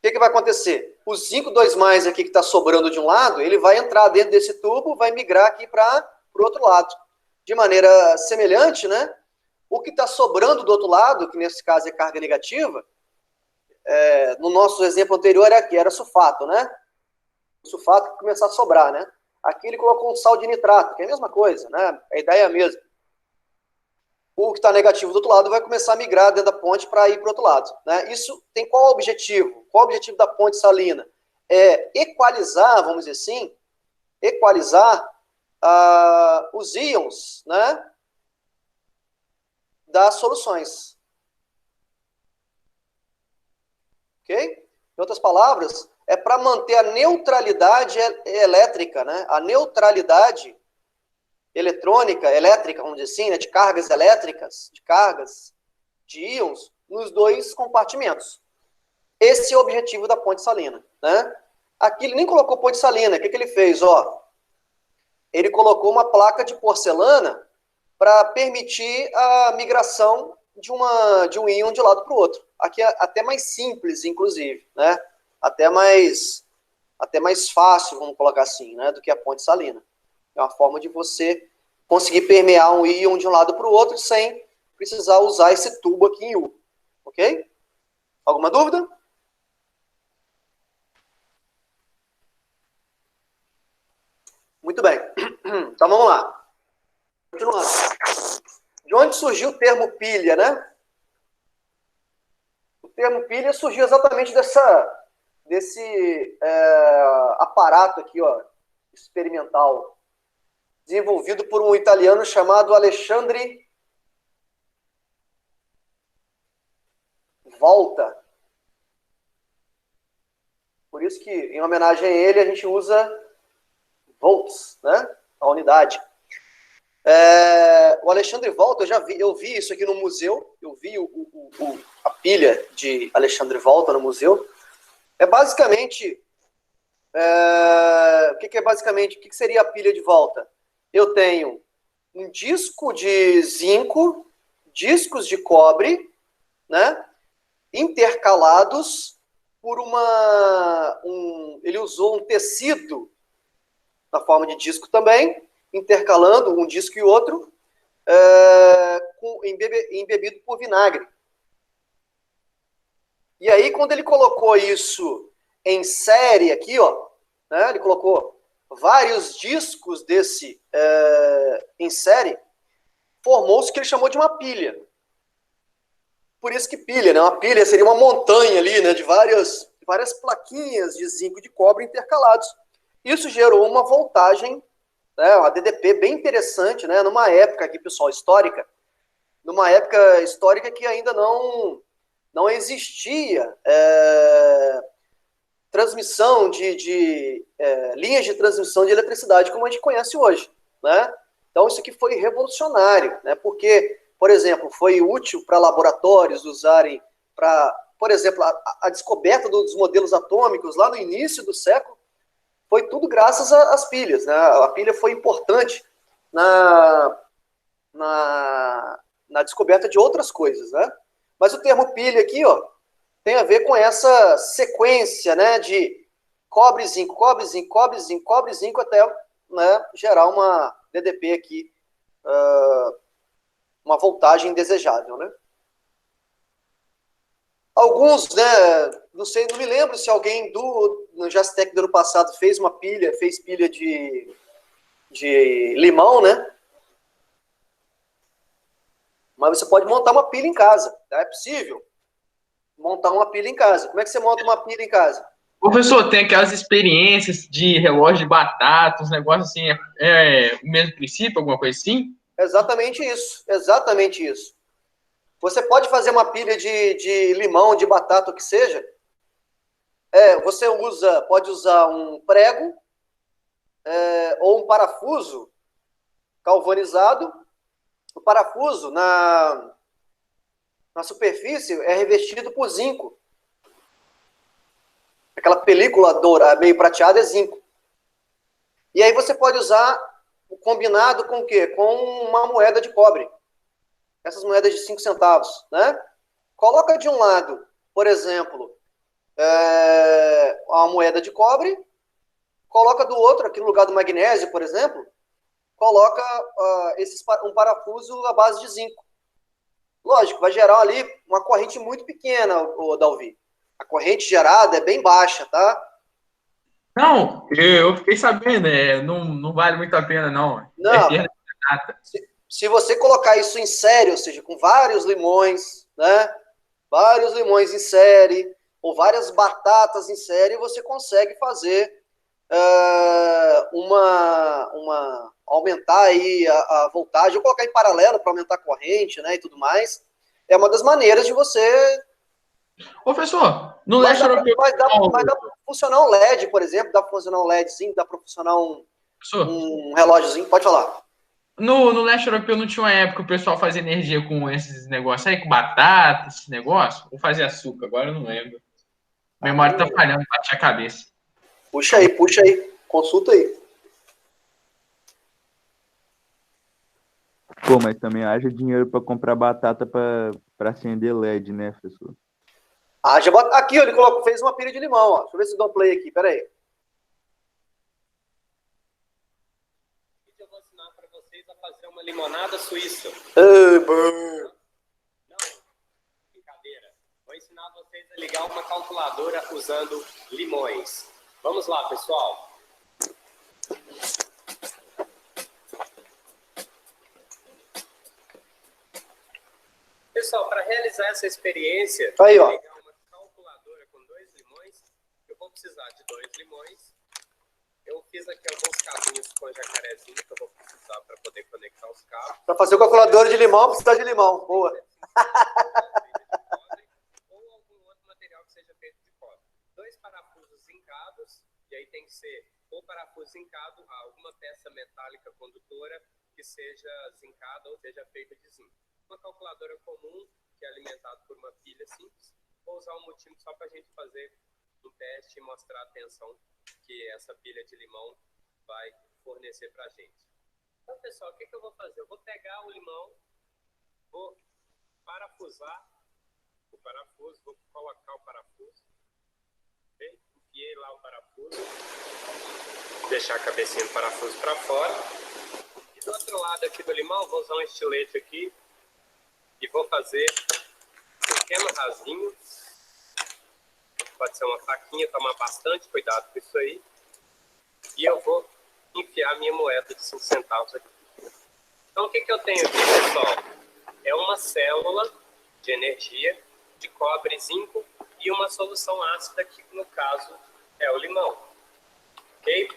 que vai acontecer? O zinco 2+ aqui que está sobrando de um lado, ele vai entrar dentro desse tubo, vai migrar aqui para o outro lado. De maneira semelhante, né, o que está sobrando do outro lado, que nesse caso é carga negativa, no nosso exemplo anterior era sulfato, né? O sulfato que começar a sobrar, né? Aqui ele colocou um sal de nitrato, que é a mesma coisa, né? A ideia é a mesma. O que está negativo do outro lado vai começar a migrar dentro da ponte para ir para o outro lado, né? Isso tem qual objetivo? Qual o objetivo da ponte salina? É equalizar, vamos dizer assim, os íons, né, das soluções. Ok? Em outras palavras, é para manter a neutralidade elétrica, né? A neutralidade eletrônica, elétrica, vamos dizer assim, né? De cargas elétricas, de cargas de íons, nos dois compartimentos. Esse é o objetivo da ponte salina, né? Aqui ele nem colocou ponte salina. O que ele fez? Ó, ele colocou uma placa de porcelana para permitir a migração de um íon de um lado para o outro. Aqui é até mais simples, inclusive, né? Até mais fácil, vamos colocar assim, né? Do que a ponte salina. É uma forma de você conseguir permear um íon de um lado para o outro sem precisar usar esse tubo aqui em U. Ok? Alguma dúvida? Muito bem. Então vamos lá. Continuando. De onde surgiu o termo pilha, né? O termo pilha surgiu exatamente desse aparato aqui, ó, experimental, desenvolvido por um italiano chamado Alexandre Volta. Por isso que, em homenagem a ele, a gente usa volts, né? A unidade. O Alexandre Volta, eu vi isso aqui no museu, eu vi a pilha de Alexandre Volta no museu. É basicamente, o que seria a pilha de volta? Eu tenho um disco de zinco, discos de cobre, né, intercalados por ele usou um tecido na forma de disco também, intercalando um disco e outro, embebido por vinagre. E aí, quando ele colocou isso em série aqui, ó, né, ele colocou vários discos desse em série, formou-se o que ele chamou de uma pilha. Por isso que pilha, né? Uma pilha seria uma montanha ali, né, de várias plaquinhas de zinco e de cobre intercalados. Isso gerou uma voltagem, né, uma DDP bem interessante, né, numa época aqui, pessoal, histórica, que ainda não existia transmissão de linhas de transmissão de eletricidade como a gente conhece hoje, né? Então isso aqui foi revolucionário, né? Porque, por exemplo, foi útil para laboratórios usarem por exemplo, a descoberta dos modelos atômicos lá no início do século foi tudo graças às pilhas, né? A pilha foi importante na descoberta de outras coisas, né? Mas o termo pilha aqui, ó, tem a ver com essa sequência, né, de cobre, zinco, cobre, zinco, cobre, zinco, cobre, zinco, até, né, gerar uma DDP aqui, uma voltagem desejável, né? Alguns, né, não sei, não me lembro se alguém no Jastec do ano passado fez pilha de limão, né? Mas você pode montar uma pilha em casa, tá? É possível montar uma pilha em casa. Como é que você monta uma pilha em casa? Professor, tem aquelas experiências de relógio de batata, uns negócios assim, o mesmo princípio, alguma coisa assim? Exatamente isso, exatamente isso. Você pode fazer uma pilha de limão, de batata, o que seja. Você pode usar um prego ou um parafuso galvanizado. O parafuso na superfície é revestido por zinco. Aquela película meio prateada é zinco. E aí você pode usar o combinado com o quê? Com uma moeda de cobre. Essas moedas de 5 centavos, né? Coloca de um lado, por exemplo, a moeda de cobre, coloca do outro, aqui no lugar do magnésio, por exemplo, coloca um parafuso à base de zinco. Lógico, vai gerar ali uma corrente muito pequena, o Dalvi. A corrente gerada é bem baixa, tá? Não, eu fiquei sabendo, não vale muito a pena, não. Não, Perda de batata. se você colocar isso em série, ou seja, com vários limões, né? Vários limões em série, ou várias batatas em série, você consegue fazer aumentar aí a voltagem, ou colocar em paralelo para aumentar a corrente, né, e tudo mais. É uma das maneiras de você... Professor, no Mas leste dá europeu, para funcionar um LED, por exemplo, dá para funcionar um LED, sim, dá para funcionar professor, um relógiozinho, pode falar. no leste europeu não tinha uma época que o pessoal fazia energia com esses negócios aí, com batata, esse negócio? Ou fazia açúcar? Agora eu não lembro. A memória tá falhando, bate a cabeça. Puxa aí, consulta aí. Pô, mas também haja dinheiro pra comprar batata pra acender LED, né, professor? Aqui, ó, ele fez uma pilha de limão, ó. Deixa eu ver se dá um play aqui, peraí. Eu vou ensinar para vocês a fazer uma limonada suíça. Não, Brincadeira. Vou ensinar vocês a ligar uma calculadora usando limões. Vamos lá, pessoal. Pessoal, para realizar essa experiência, Aí, ó. ligar uma calculadora com 2 limões, eu vou precisar de 2 limões. Eu fiz aqui alguns cabinhos com jacarezinho que eu vou precisar para poder conectar os cabos. Para fazer o calculador de limão, precisa de limão. Boa. Ou algum outro material que seja feito de cobre. 2 parafusos zincados, e aí tem que ser ou parafuso zincado a alguma peça metálica condutora que seja zincada ou seja feita de zinco. Uma calculadora comum, que é alimentada por uma pilha simples. Vou usar um multímetro só para a gente fazer um teste e mostrar a tensão que essa pilha de limão vai fornecer para a gente. Então, pessoal, o que eu vou fazer? Eu vou pegar o limão, vou parafusar o parafuso, vou colocar o parafuso, okay? Enfiei lá o parafuso, deixar a cabecinha do parafuso para fora. E do outro lado aqui do limão, vou usar um estilete aqui e vou fazer um pequeno rasinho. Pode ser uma faquinha, tomar bastante cuidado com isso aí. E eu vou enfiar minha moeda de 5 centavos aqui. Então, o que eu tenho aqui, pessoal? É uma célula de energia de cobre, zinco e uma solução ácida, que no caso é o limão. Ok?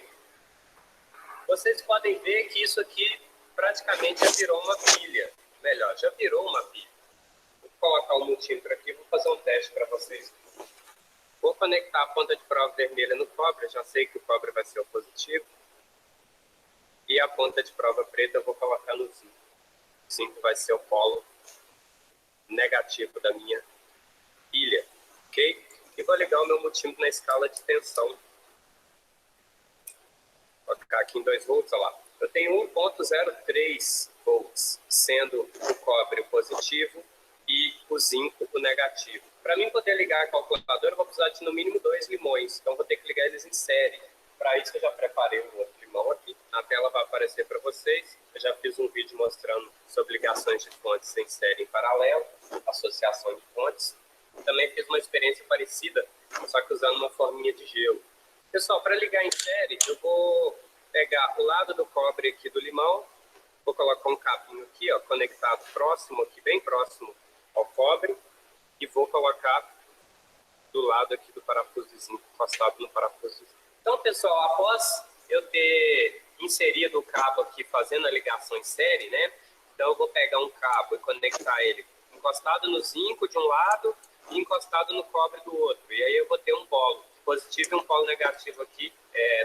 Vocês podem ver que isso aqui praticamente já virou uma pilha. Melhor, já virou uma pilha. Vou colocar o multímetro aqui, vou fazer um teste para vocês. Vou conectar a ponta de prova vermelha no cobre, eu já sei que o cobre vai ser o positivo. E a ponta de prova preta eu vou colocar no zinco. O zinco vai ser o polo negativo da minha pilha, ok? E vou ligar o meu multímetro na escala de tensão. Vou ficar aqui em 2 volts, olha lá. Eu tenho 1,03 volts, sendo o cobre o positivo e o o zinco, o negativo. Para mim poder ligar a calculadora, eu vou precisar de no mínimo 2 limões, então vou ter que ligar eles em série. Para isso eu já preparei um outro limão aqui. Na tela vai aparecer para vocês. Eu já fiz um vídeo mostrando sobre ligações de fontes em série em paralelo, associação de fontes. Também fiz uma experiência parecida, só que usando uma forminha de gelo. Pessoal, para ligar em série, eu vou pegar o lado do cobre aqui do limão, vou colocar um cabinho aqui, ó, conectado próximo, aqui bem próximo ao cobre, e vou colocar do lado aqui do parafusozinho, encostado no parafusozinho. Então, pessoal, após eu ter inserido o cabo aqui, fazendo a ligação em série, né? Então, eu vou pegar um cabo e conectar ele encostado no zinco de um lado e encostado no cobre do outro. E aí eu vou ter um polo positivo e um polo negativo aqui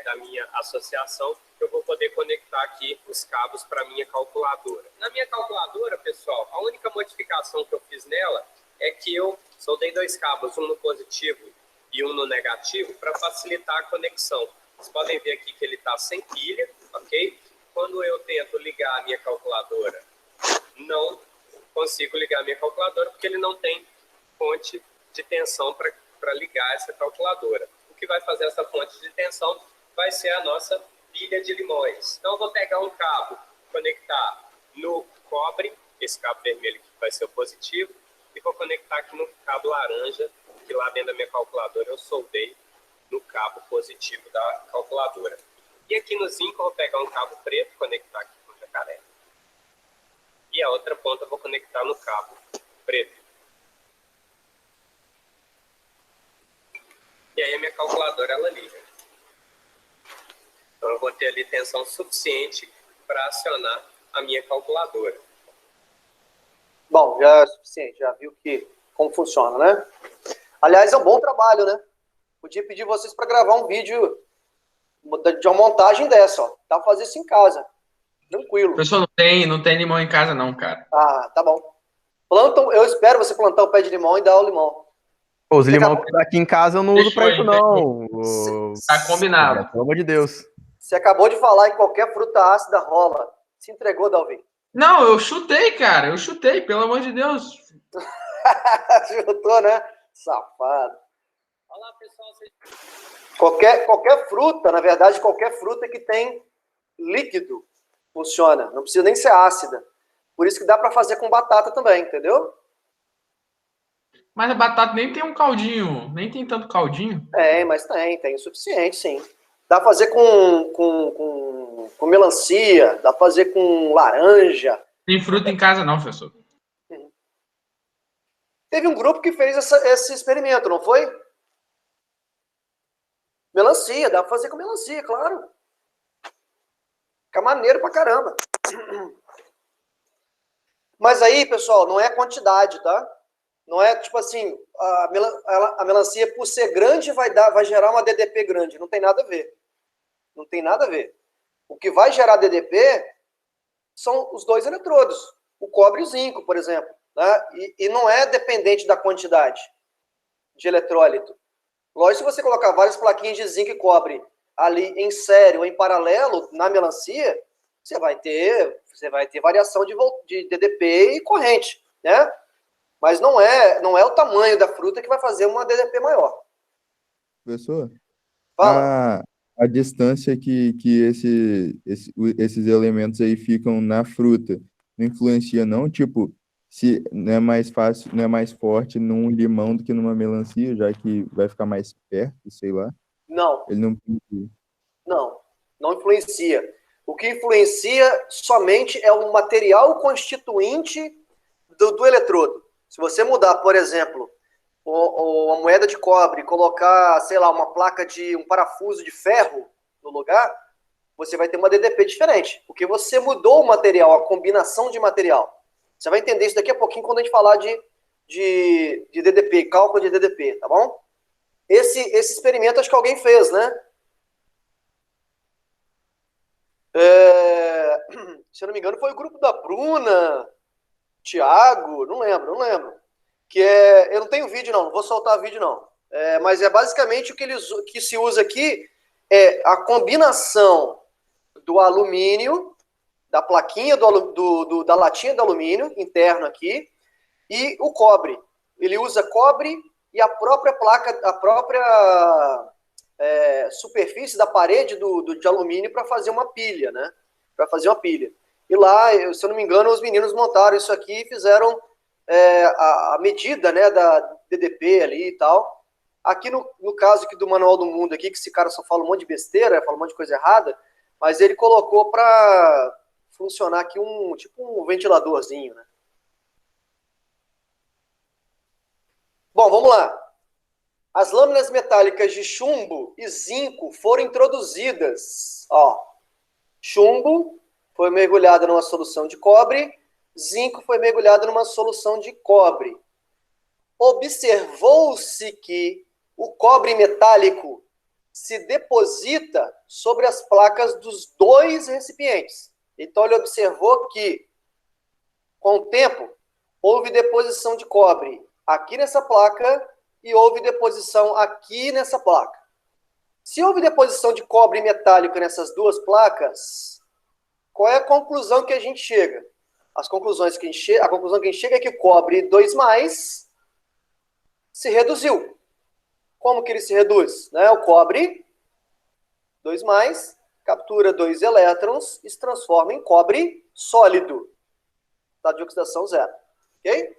da minha associação. Eu vou poder conectar aqui os cabos para a minha calculadora. Na minha calculadora, pessoal, a única modificação que eu fiz nela é que eu soldei 2 cabos, um no positivo e um no negativo, para facilitar a conexão. Vocês podem ver aqui que ele está sem pilha, ok? Quando eu tento ligar a minha calculadora, não consigo ligar a minha calculadora porque ele não tem fonte de tensão para ligar essa calculadora. O que vai fazer essa fonte de tensão vai ser a nossa pilha de limões. Então eu vou pegar um cabo, conectar no cobre, esse cabo vermelho aqui vai ser o positivo, e vou conectar aqui no cabo laranja, que lá dentro da minha calculadora eu soldei no cabo positivo da calculadora. E aqui no zinco eu vou pegar um cabo preto, conectar aqui com o jacaré. E a outra ponta eu vou conectar no cabo preto. E aí a minha calculadora ela liga. Então eu vou ter ali tensão suficiente para acionar a minha calculadora. Bom, já é suficiente, já viu como funciona, né? Aliás, é um bom trabalho, né? Podia pedir vocês para gravar um vídeo de uma montagem dessa, ó. Dá pra fazer isso em casa. Tranquilo. Pessoal, não tem limão em casa, não, cara. Ah, tá bom. Plantam, eu espero você plantar o pé de limão e dar o limão. Pô, os Você limão acabou- que tá aqui em casa eu não uso pra Fechou, isso, hein, não. Tá combinado. Pelo amor de Deus. Você acabou de falar em qualquer fruta ácida rola. Se entregou, Dalvin. Não, eu chutei, cara. Eu chutei, pelo amor de Deus. Chutou, né? Safado. Olá, pessoal. Qualquer fruta, na verdade, qualquer fruta que tem líquido funciona. Não precisa nem ser ácida. Por isso que dá para fazer com batata também, entendeu? Mas a batata nem tem um caldinho. Nem tem tanto caldinho. Mas tem o suficiente, sim. Dá pra fazer com melancia, dá pra fazer com laranja. Tem fruta em casa, não, professor. Teve um grupo que fez esse experimento, não foi? Melancia, dá pra fazer com melancia, claro. Fica maneiro pra caramba. Mas aí, pessoal, não é a quantidade, tá? Não é tipo assim, a melancia, por ser grande, vai gerar uma DDP grande. Não tem nada a ver. Não tem nada a ver. O que vai gerar DDP são os 2 eletrodos, o cobre e o zinco, por exemplo. Né? E não é dependente da quantidade de eletrólito. Lógico, se você colocar várias plaquinhas de zinco e cobre ali em série ou em paralelo na melancia, você vai ter variação de DDP e corrente, né? Mas não é o tamanho da fruta que vai fazer uma DDP maior. Professor, Fala. a distância que esses elementos aí ficam na fruta não influencia, não? Tipo, se não é mais fácil, não é mais forte num limão do que numa melancia, já que vai ficar mais perto, sei lá. Não. Ele não. Não influencia. O que influencia somente é o material constituinte do eletrodo. Se você mudar, por exemplo, a moeda de cobre e colocar, sei lá, uma placa de um parafuso de ferro no lugar, você vai ter uma DDP diferente, porque você mudou o material, a combinação de material. Você vai entender isso daqui a pouquinho quando a gente falar de DDP, cálculo de DDP, tá bom? Esse experimento acho que alguém fez, né? Se eu não me engano, foi o grupo da Bruna, Thiago, não lembro. Eu não tenho vídeo, não vou soltar vídeo, não. Mas é basicamente o que se usa aqui é a combinação do alumínio, da plaquinha da latinha de alumínio interno aqui, e o cobre. Ele usa cobre e a própria placa, a própria superfície da parede de alumínio para fazer uma pilha, né? Para fazer uma pilha. E lá, se eu não me engano, os meninos montaram isso aqui e fizeram a medida, né, da DDP ali e tal. Aqui no caso aqui do Manual do Mundo aqui, que esse cara só fala um monte de besteira, fala um monte de coisa errada, mas ele colocou para funcionar aqui tipo um ventiladorzinho, né? Bom, vamos lá. As lâminas metálicas de chumbo e zinco foram introduzidas. Ó, chumbo foi mergulhado numa solução de cobre, zinco foi mergulhado numa solução de cobre. Observou-se que o cobre metálico se deposita sobre as placas dos dois recipientes. Então, ele observou que, com o tempo, houve deposição de cobre aqui nessa placa e houve deposição aqui nessa placa. Se houve deposição de cobre metálico nessas duas placas, qual é a conclusão que a gente chega? A conclusão que a gente chega é que o cobre 2+, se reduziu. Como que ele se reduz? Né? O cobre 2+, captura 2 elétrons e se transforma em cobre sólido. Estado de oxidação 0. Ok?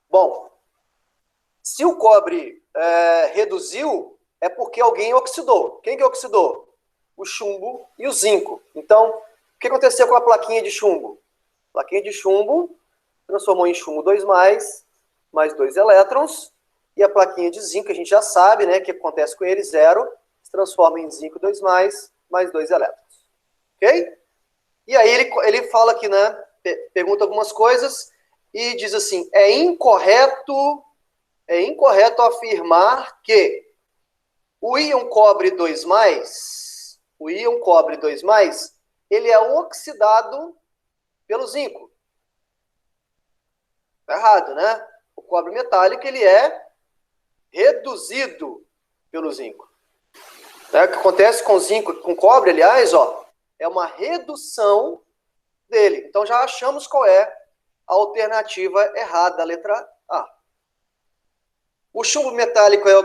Bom, se o cobre reduziu, é porque alguém oxidou. Quem que oxidou? O chumbo e o zinco. Então, o que aconteceu com a plaquinha de chumbo? A plaquinha de chumbo transformou em chumbo 2+, mais 2 elétrons, e a plaquinha de zinco, a gente já sabe, né, o que acontece com ele, 0, se transforma em zinco 2+, mais 2 elétrons. Ok? E aí ele fala aqui, né, pergunta algumas coisas, e diz assim, é incorreto afirmar que o íon cobre 2+, ele é oxidado pelo zinco. Tá errado, né? O cobre metálico, ele é reduzido pelo zinco. O que acontece com zinco, com cobre, aliás, ó, é uma redução dele. Então, já achamos qual é a alternativa errada, a letra A. O chumbo metálico é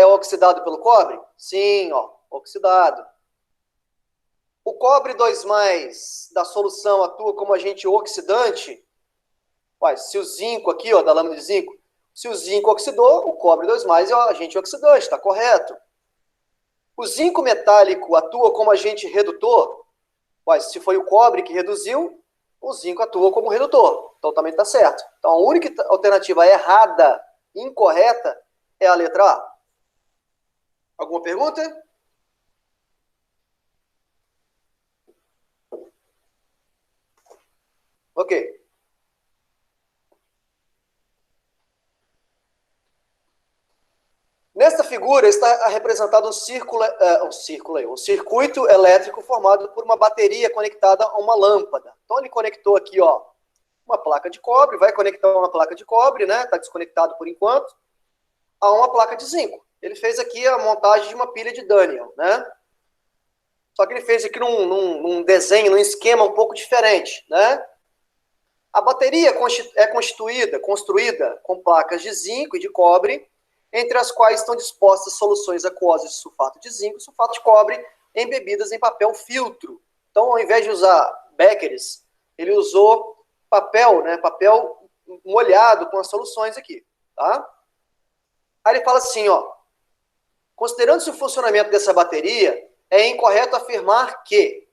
oxidado pelo cobre? Sim, ó, oxidado. O cobre 2+ da solução atua como agente oxidante? Ué, se o zinco aqui, ó, da lâmina de zinco, se o zinco oxidou, o cobre 2+ é o agente oxidante, está correto. O zinco metálico atua como agente redutor? Ué, se foi o cobre que reduziu, o zinco atua como redutor. Então também está certo. Então a única alternativa errada, incorreta, é a letra A. Alguma pergunta? Ok. Nesta figura está representado um circuito elétrico formado por uma bateria conectada a uma lâmpada. Então ele conectou aqui, ó, uma placa de cobre, vai conectar uma placa de cobre, né? Está desconectado por enquanto, a uma placa de zinco. Ele fez aqui a montagem de uma pilha de Daniel, né? Só que ele fez aqui num desenho, num esquema um pouco diferente, né? A bateria é construída com placas de zinco e de cobre, entre as quais estão dispostas soluções aquosas de sulfato de zinco e sulfato de cobre embebidas em papel filtro. Então, ao invés de usar Becquerels, ele usou papel, né, papel molhado com as soluções aqui, tá? Aí ele fala assim, ó, considerando-se o funcionamento dessa bateria, é incorreto afirmar que,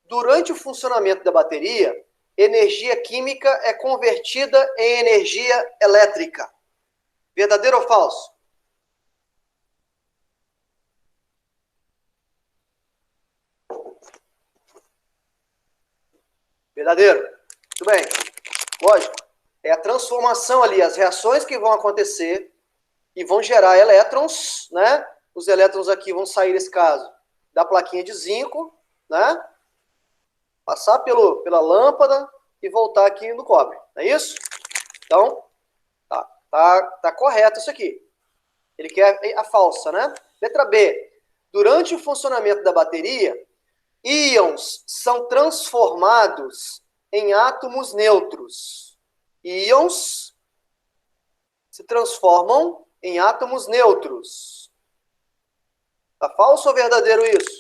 durante o funcionamento da bateria, energia química é convertida em energia elétrica. Verdadeiro ou falso? Verdadeiro. Muito bem. Lógico. É a transformação ali, as reações que vão acontecer e vão gerar elétrons, né? Os elétrons aqui vão sair, nesse caso, da plaquinha de zinco, né? Passar pela lâmpada e voltar aqui no cobre. Não é isso? Então, tá correto isso aqui. Ele quer a falsa, né? Letra B. durante o funcionamento da bateria, íons são transformados em átomos neutros. Íons se transformam em átomos neutros. Tá falso ou verdadeiro isso?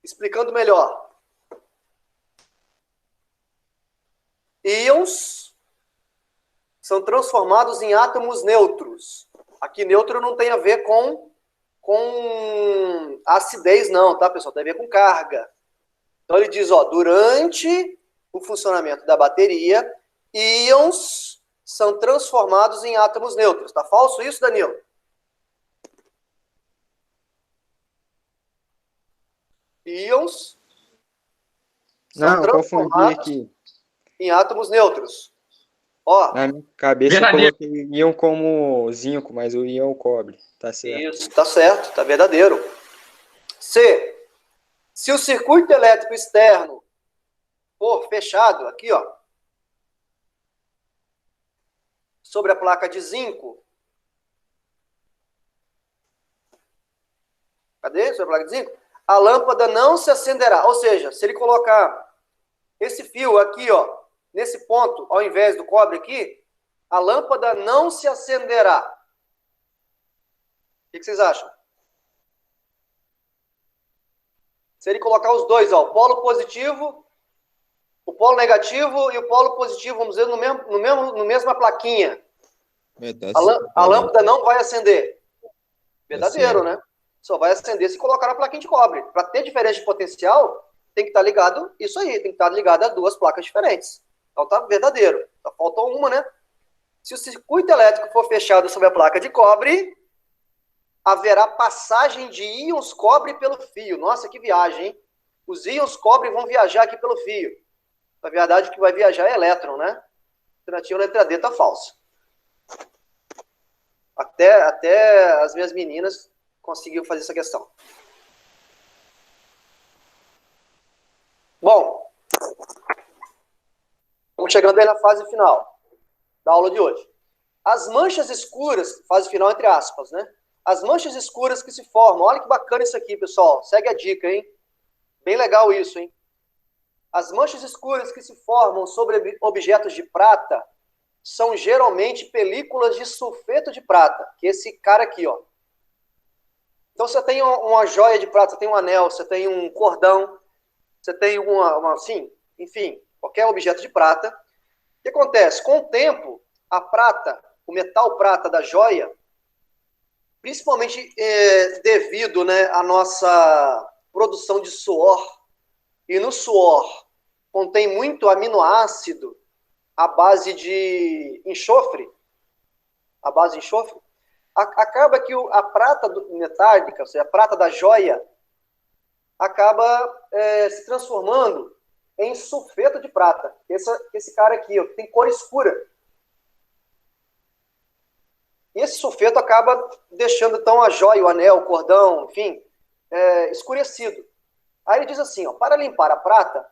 Explicando melhor. Íons são transformados em átomos neutros. Aqui, neutro não tem a ver com acidez, não, tá, pessoal? Tem a ver com carga. Então, ele diz, ó, durante o funcionamento da bateria, íons são transformados em átomos neutros. Tá falso isso, Danilo? Íons são Não, eu confundi transformados aqui. em átomos neutros. Ó, Na minha cabeça Verdadeiro. eu coloquei íon como zinco, mas o íon é o cobre. Tá certo. isso, tá certo, tá verdadeiro. C. Se o circuito elétrico externo for fechado, aqui, ó, sobre a placa de zinco, cadê? Sobre a placa de zinco? A lâmpada não se acenderá. Ou seja, se ele colocar esse fio aqui, ó, nesse ponto, ao invés do cobre aqui, a lâmpada não se acenderá. O que vocês acham? Se ele colocar os dois, ó, o polo positivo, o polo negativo e o polo positivo, vamos dizer, no mesma plaquinha, a lâmpada não vai acender. Verdadeiro, né? Só vai acender se colocar na plaquinha de cobre. Para ter diferença de potencial, tem que estar ligado isso aí, tem que estar ligado a duas placas diferentes. Então tá verdadeiro. Só faltou uma, né? Se o circuito elétrico for fechado sobre a placa de cobre, haverá passagem de íons cobre pelo fio. Nossa, que viagem, hein? Os íons cobre vão viajar aqui pelo fio. Na verdade, o que vai viajar é elétron, né? Alternativa letra D tá falsa. Até as minhas meninas conseguiram fazer essa questão. Bom, estamos chegando aí na fase final da aula de hoje. As manchas escuras, fase final entre aspas, né? As manchas escuras que se formam, olha que bacana isso aqui, pessoal. Segue a dica, hein? Bem legal isso, hein? As manchas escuras que se formam sobre objetos de prata são geralmente películas de sulfeto de prata, que é esse cara aqui, ó. Então você tem uma joia de prata, você tem um anel, você tem um cordão, você tem assim, enfim, qualquer objeto de prata. O que acontece? Com o tempo, a prata, o metal prata da joia, principalmente devido, né, à nossa produção de suor, e no suor contém muito aminoácido à base de enxofre, acaba que a prata metálica, ou seja, a prata da joia, acaba se transformando em sulfeto de prata. Esse cara aqui, ó, tem cor escura. E esse sulfeto acaba deixando, então, a joia, o anel, o cordão, enfim, escurecido. Aí ele diz assim, ó, para limpar a prata,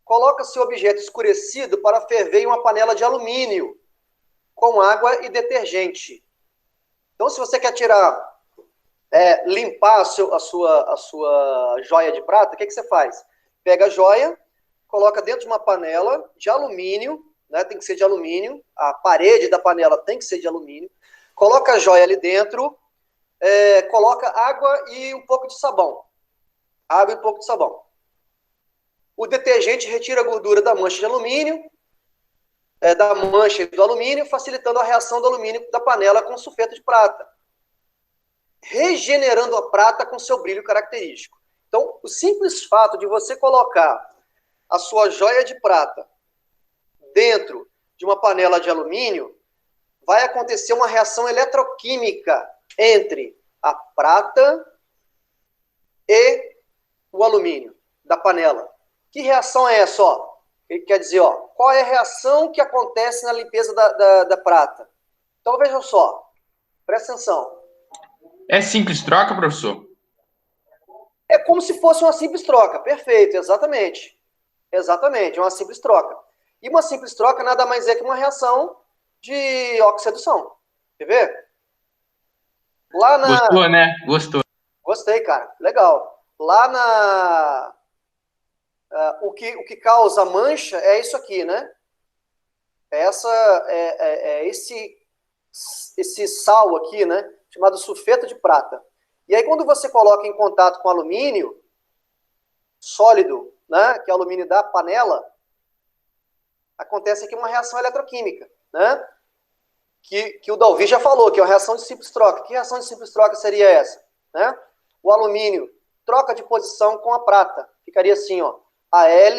coloca-se o objeto escurecido para ferver em uma panela de alumínio, com água e detergente. Então, se você quer limpar a sua joia de prata, o que você faz? Pega a joia, coloca dentro de uma panela de alumínio, né, tem que ser de alumínio, a parede da panela tem que ser de alumínio, coloca a joia ali dentro, coloca água e um pouco de sabão. Água e um pouco de sabão. O detergente retira a gordura da mancha de alumínio, da mancha do alumínio, facilitando a reação do alumínio da panela com sulfeto de prata, regenerando a prata com seu brilho característico. Então, o simples fato de você colocar a sua joia de prata dentro de uma panela de alumínio, vai acontecer uma reação eletroquímica entre a prata e o alumínio da panela. Que reação é essa, ó? Ele quer dizer, ó, qual é a reação que acontece na limpeza da prata? Então, vejam só. Presta atenção. É simples troca, professor? É como se fosse uma simples troca. Perfeito, exatamente. Exatamente, é uma simples troca. E uma simples troca nada mais é que uma reação de oxidação. Quer ver? Lá na... Gostou, né? Gostou. Gostei, cara. Legal. Lá na... o que causa mancha é isso aqui, né? Esse sal aqui, né? Chamado sulfeto de prata. E aí, quando você coloca em contato com alumínio sólido, né? Que é alumínio da panela, acontece aqui uma reação eletroquímica, né? Que o Dalvi já falou, que é uma reação de simples troca. Que reação de simples troca seria essa? Né? O alumínio troca de posição com a prata. Ficaria assim, ó. Al,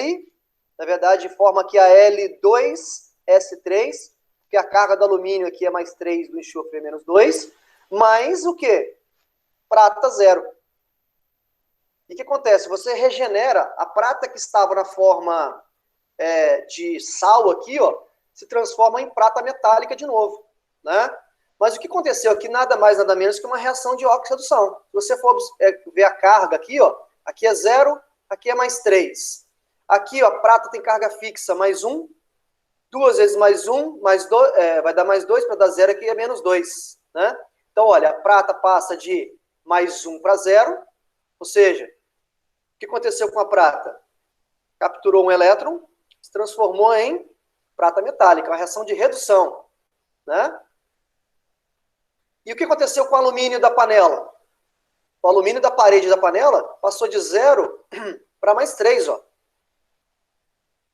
na verdade, forma aqui a L2S3, que a carga do alumínio aqui é mais 3, do enxofre é menos 2, mais o quê? Prata 0. E o que acontece? Você regenera a prata que estava na forma de sal aqui, ó, se transforma em prata metálica de novo. Né? Mas o que aconteceu aqui, nada mais, nada menos que uma reação de oxidação. Se você for ver a carga aqui, ó, aqui é 0, aqui é mais 3. Aqui, ó, prata tem carga fixa, mais 1. 2 vezes mais 1, mais 2, vai dar mais 2, para dar 0 aqui é menos 2. Né? Então, olha, a prata passa de mais 1 para 0, ou seja, o que aconteceu com a prata? Capturou um elétron, se transformou em prata metálica, uma reação de redução. Né? E o que aconteceu com o alumínio da panela? O alumínio da parede da panela passou de 0 para mais 3, ó.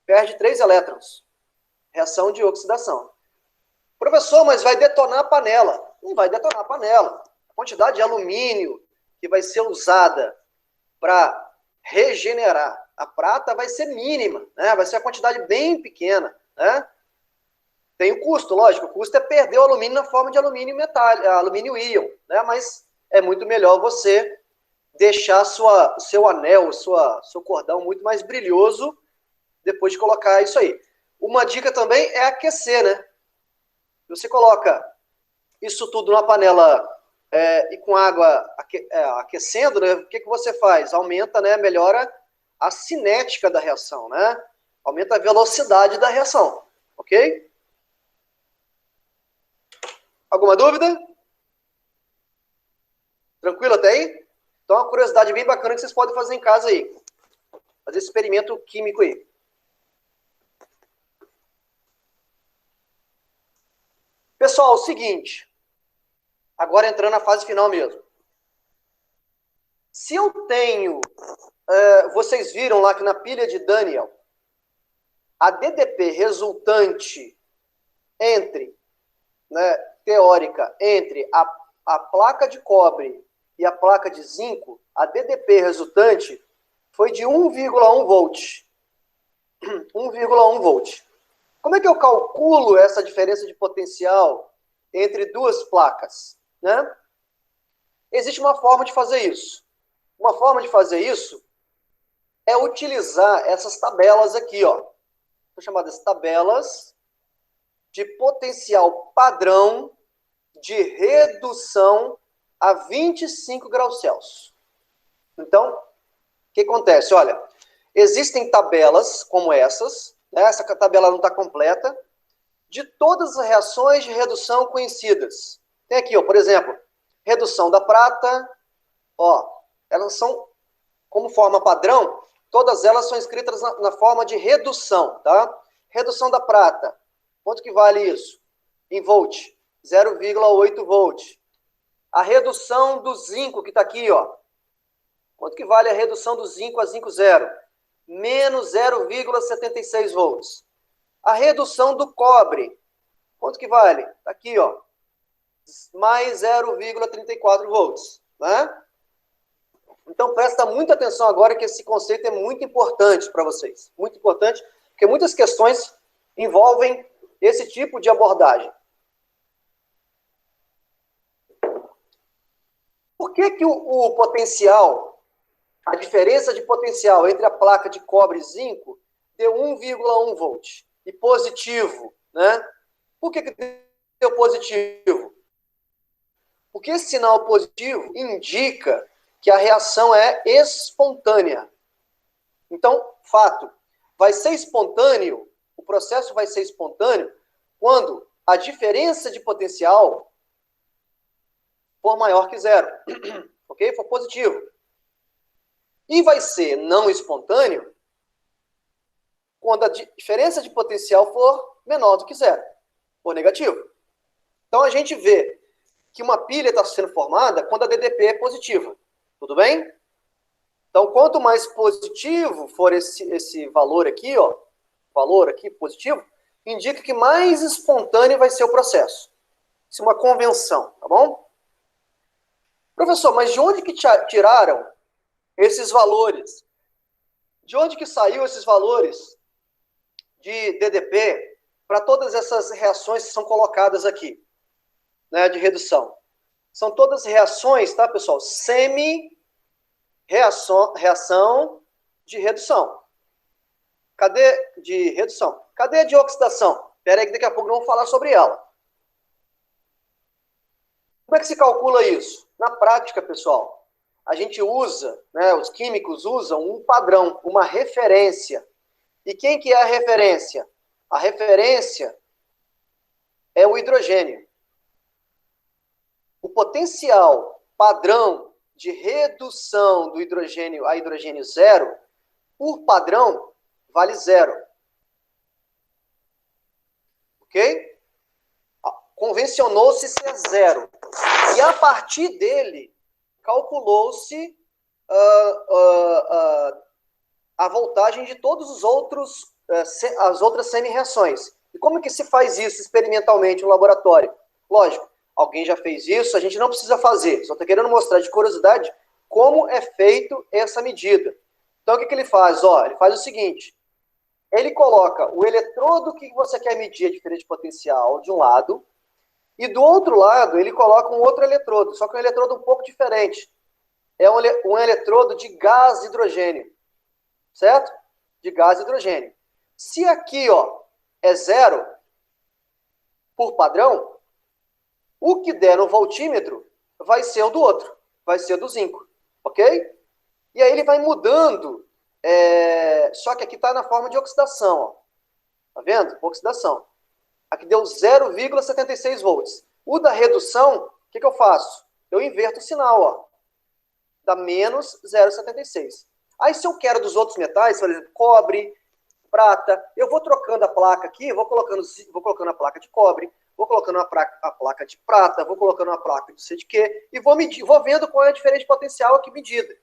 Perde 3 elétrons. Reação de oxidação. Professor, mas vai detonar a panela. Não vai detonar a panela. A quantidade de alumínio que vai ser usada para regenerar a prata vai ser mínima, né? Vai ser a quantidade bem pequena, né? Tem o custo, lógico. O custo é perder o alumínio na forma de alumínio metálico, alumínio íon, né? Mas é muito melhor você deixar seu anel, seu cordão muito mais brilhoso depois de colocar isso aí. Uma dica também é aquecer, né? Você coloca isso tudo numa panela e com água aquecendo, né? O que você faz? Aumenta, né? Melhora a cinética da reação, né? Aumenta a velocidade da reação, ok? Alguma dúvida? Tranquilo até aí? Então, uma curiosidade bem bacana que vocês podem fazer em casa aí. Fazer esse experimento químico aí. Pessoal, o seguinte. Agora entrando na fase final mesmo. Se eu tenho... vocês viram lá que na pilha de Daniel, a DDP resultante entre... né, teórica entre a placa de cobre e a placa de zinco, a DDP resultante foi de 1,1 volt. 1,1 volt. Como é que eu calculo essa diferença de potencial entre duas placas? Né? Existe uma forma de fazer isso. Uma forma de fazer isso é utilizar essas tabelas aqui, ó. São chamadas tabelas de potencial padrão de redução a 25 graus Celsius. Então, o que acontece? Olha, existem tabelas como essas, né? Essa tabela não está completa, de todas as reações de redução conhecidas. Tem aqui, ó, por exemplo, redução da prata, ó, elas são, como forma padrão, todas elas são escritas na forma de redução, tá? Redução da prata, quanto que vale isso? Em volt, 0,8 volt. A redução do zinco, que está aqui, ó. Quanto que vale a redução do zinco a zinco zero? Menos 0,76 volts. A redução do cobre, quanto que vale? Está aqui, ó. Mais 0,34 volts. Né? Então, presta muita atenção agora que esse conceito é muito importante para vocês. Muito importante, porque muitas questões envolvem esse tipo de abordagem. Por que que o potencial, a diferença de potencial entre a placa de cobre e zinco deu 1,1 volt e positivo, né? Por que que deu positivo? Porque esse sinal positivo indica que a reação é espontânea. Então, fato, vai ser espontâneo, o processo vai ser espontâneo quando a diferença de potencial for maior que zero, ok? For positivo. E vai ser não espontâneo quando a diferença de potencial for menor do que zero, for negativo. Então a gente vê que uma pilha está sendo formada quando a DDP é positiva. Tudo bem? Então, quanto mais positivo for esse valor aqui, ó, valor aqui positivo, indica que mais espontâneo vai ser o processo. Isso é uma convenção, tá bom? Professor, mas de onde que tiraram esses valores? De onde que saiu esses valores de DDP para todas essas reações que são colocadas aqui, né, de redução? São todas reações, tá, pessoal? Reação de redução. Cadê de redução? Cadê a de oxidação? Espera aí que daqui a pouco nós vamos falar sobre ela. Como é que se calcula isso? Na prática, pessoal, a gente usa, né, os químicos usam um padrão, uma referência. E quem que é a referência? A referência é o hidrogênio. O potencial padrão de redução do hidrogênio a hidrogênio zero, por padrão, vale zero. Ok? Convencionou-se ser zero. E a partir dele, calculou-se a voltagem de todos os outros, as outras semi-reações. E como que se faz isso experimentalmente no laboratório? Lógico, alguém já fez isso, a gente não precisa fazer. Só estou querendo mostrar de curiosidade como é feito essa medida. Então, o que ele faz? Ó, ele faz o seguinte. Ele coloca o eletrodo que você quer medir a diferença de potencial de um lado, e do outro lado ele coloca um outro eletrodo, só que um eletrodo um pouco diferente. É um eletrodo de gás hidrogênio. Certo? De gás hidrogênio. Se aqui, ó, é zero, por padrão, o que der no voltímetro vai ser o do outro, vai ser o do zinco, ok? E aí ele vai mudando, só que aqui está na forma de oxidação, ó. Tá vendo? Oxidação. Aqui deu 0,76 volts. O da redução, o que eu faço? Eu inverto o sinal, ó. Dá menos 0,76. Aí se eu quero dos outros metais, por exemplo, cobre, prata, eu vou trocando a placa aqui, vou colocando a placa de cobre, vou colocando a placa de prata, vou colocando a placa de sei de quê, e vou vendo qual é a diferença de potencial aqui medida.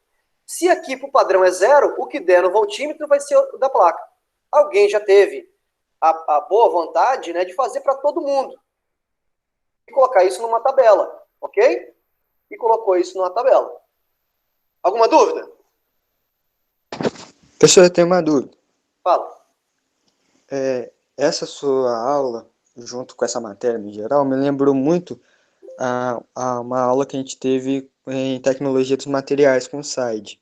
Se aqui para o padrão é zero, o que der no voltímetro vai ser o da placa. Alguém já teve a boa vontade, né, de fazer para todo mundo. E colocar isso numa tabela, ok? E colocou isso numa tabela. Alguma dúvida? Professor, eu tenho uma dúvida. Fala. Essa sua aula, junto com essa matéria em geral, me lembrou muito a uma aula que a gente teve em tecnologia dos materiais com o SAID.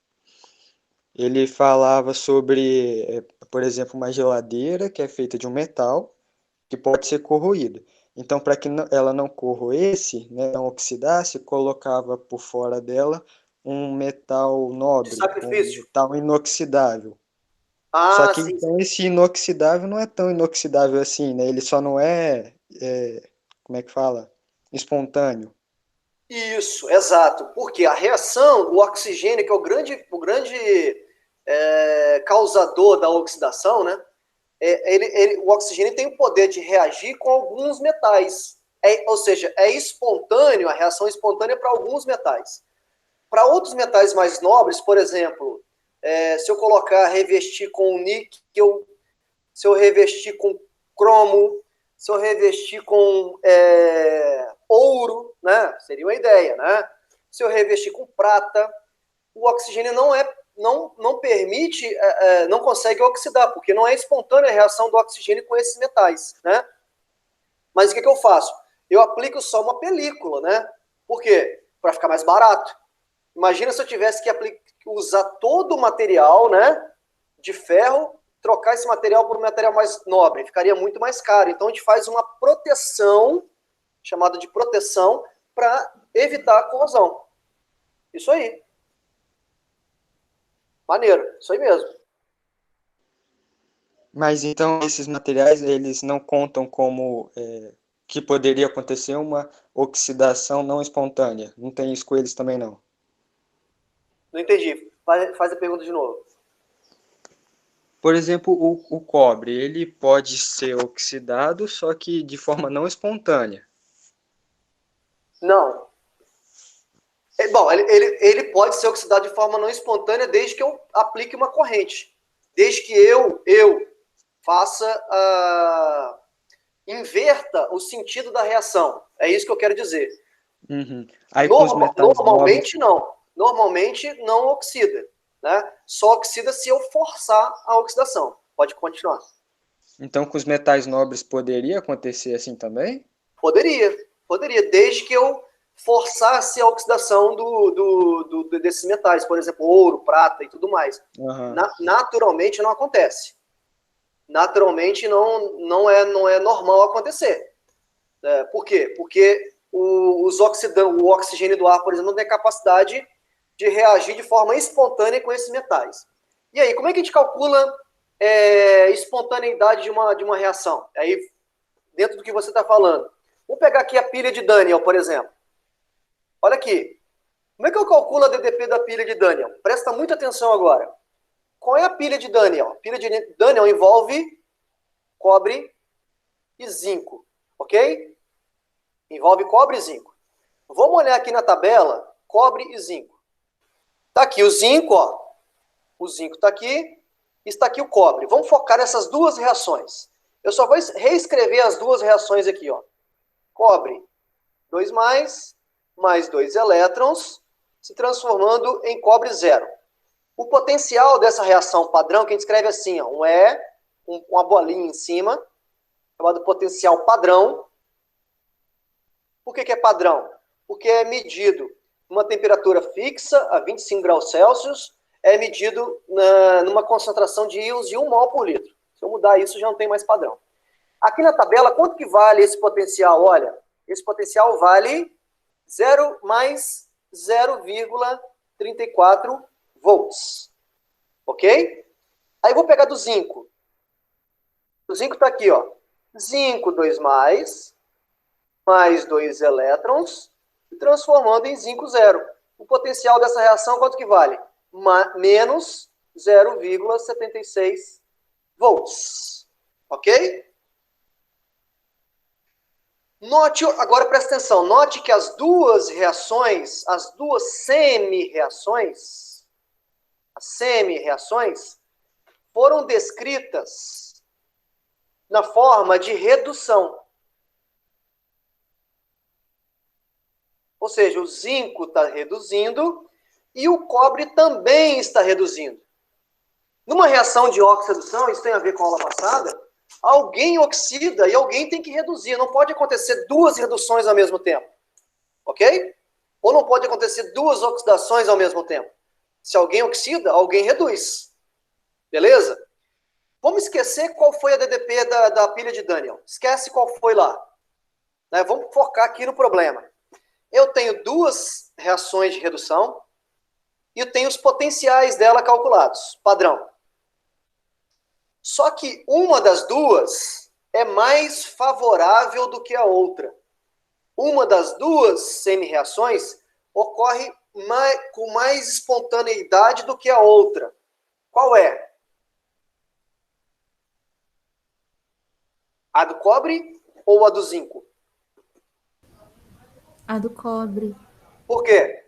Ele falava sobre, por exemplo, uma geladeira que é feita de um metal que pode ser corroída. Então, para que ela não corroesse, né, não oxidasse, colocava por fora dela um metal nobre, De sacrifício. um metal inoxidável. Ah, Só que sim, então esse inoxidável não é tão inoxidável assim, né? Ele só não como é que fala? Espontâneo. Isso, exato. Porque a reação, o oxigênio, que é o grande causador da oxidação, né? O oxigênio tem o poder de reagir com alguns metais. Ou seja, é espontâneo, a reação é espontânea para alguns metais. Para outros metais mais nobres, por exemplo, se eu revestir com níquel, se eu revestir com cromo, se eu revestir com ouro, né? Seria uma ideia, né? Se eu revestir com prata, o oxigênio não permite, não consegue oxidar, porque não é espontânea a reação do oxigênio com esses metais, né? Mas o que eu faço? Eu aplico só uma película, né? Por quê? Para ficar mais barato. Imagina se eu tivesse que usar todo o material, né, de ferro, trocar esse material por um material mais nobre, ficaria muito mais caro. Então a gente faz uma proteção, chamada de proteção, para evitar a corrosão. Isso aí. Maneiro, isso aí mesmo. Mas então esses materiais, eles não contam como que poderia acontecer uma oxidação não espontânea. Não tem isso com eles também, não? Não entendi. Faz a pergunta de novo. Por exemplo, o cobre, ele pode ser oxidado, só que de forma não espontânea. Não. Bom, ele pode ser oxidado de forma não espontânea desde que eu aplique uma corrente. Desde que eu faça inverta o sentido da reação. É isso que eu quero dizer. Uhum. Aí com os metais Normalmente não. Normalmente não oxida, né? Só oxida se eu forçar a oxidação. Pode continuar. Então, com os metais nobres poderia acontecer assim também? Poderia, desde que eu forçasse a oxidação desses metais, por exemplo, ouro, prata e tudo mais. Uhum. Naturalmente não acontece. Naturalmente não é normal acontecer. Por quê? Porque o oxigênio do ar, por exemplo, não tem capacidade de reagir de forma espontânea com esses metais. E aí, como é que a gente calcula espontaneidade de uma reação? Aí, dentro do que você está falando. Vamos pegar aqui a pilha de Daniel, por exemplo. Olha aqui. Como é que eu calculo a DDP da pilha de Daniel? Presta muita atenção agora. Qual é a pilha de Daniel? A pilha de Daniel envolve cobre e zinco, ok? Envolve cobre e zinco. Vamos olhar aqui na tabela, cobre e zinco. Está aqui o zinco, ó. O zinco está aqui, está aqui o cobre. Vamos focar nessas duas reações. Eu só vou reescrever as duas reações aqui, ó. Cobre 2+, mais 2 elétrons, se transformando em cobre 0. O potencial dessa reação padrão, que a gente escreve assim, ó, uma bolinha em cima, chamado potencial padrão. Por que é padrão? Porque é medido numa temperatura fixa, a 25 graus Celsius, é medido numa concentração de íons de 1 mol por litro. Se eu mudar isso, já não tem mais padrão. Aqui na tabela, quanto que vale esse potencial? Olha, esse potencial vale 0 mais 0,34 volts. Ok? Aí eu vou pegar do zinco. O zinco está aqui, ó. Zinco 2+, mais 2 elétrons, transformando em zinco 0. O potencial dessa reação, quanto que vale? Menos 0,76 volts. Ok? Note, agora presta atenção, note que as duas reações, as duas semi-reações, foram descritas na forma de redução. Ou seja, o zinco está reduzindo e o cobre também está reduzindo. Numa reação de oxidação, isso tem a ver com a aula passada, alguém oxida e alguém tem que reduzir. Não pode acontecer duas reduções ao mesmo tempo. Ok? Ou não pode acontecer duas oxidações ao mesmo tempo. Se alguém oxida, alguém reduz. Beleza? Vamos esquecer qual foi a DDP da pilha de Daniel. Esquece qual foi lá. Né? Vamos focar aqui no problema. Eu tenho duas reações de redução e eu tenho os potenciais dela calculados, padrão. Só que uma das duas é mais favorável do que a outra. Uma das duas semi-reações ocorre com mais espontaneidade do que a outra. Qual é? A do cobre ou a do zinco? A do cobre. Por quê?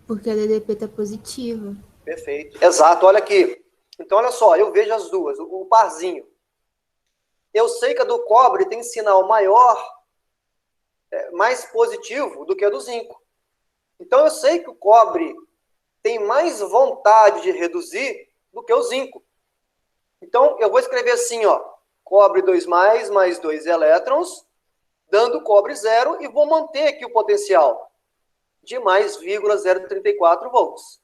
Porque a DDP está positiva. Perfeito. Exato, olha aqui. Então, olha só, eu vejo as duas, o parzinho. Eu sei que a do cobre tem sinal maior, mais positivo do que a do zinco. Então, eu sei que o cobre tem mais vontade de reduzir do que o zinco. Então, eu vou escrever assim, ó, cobre 2+, mais 2 elétrons, dando cobre 0, e vou manter aqui o potencial de mais 0,034 volts.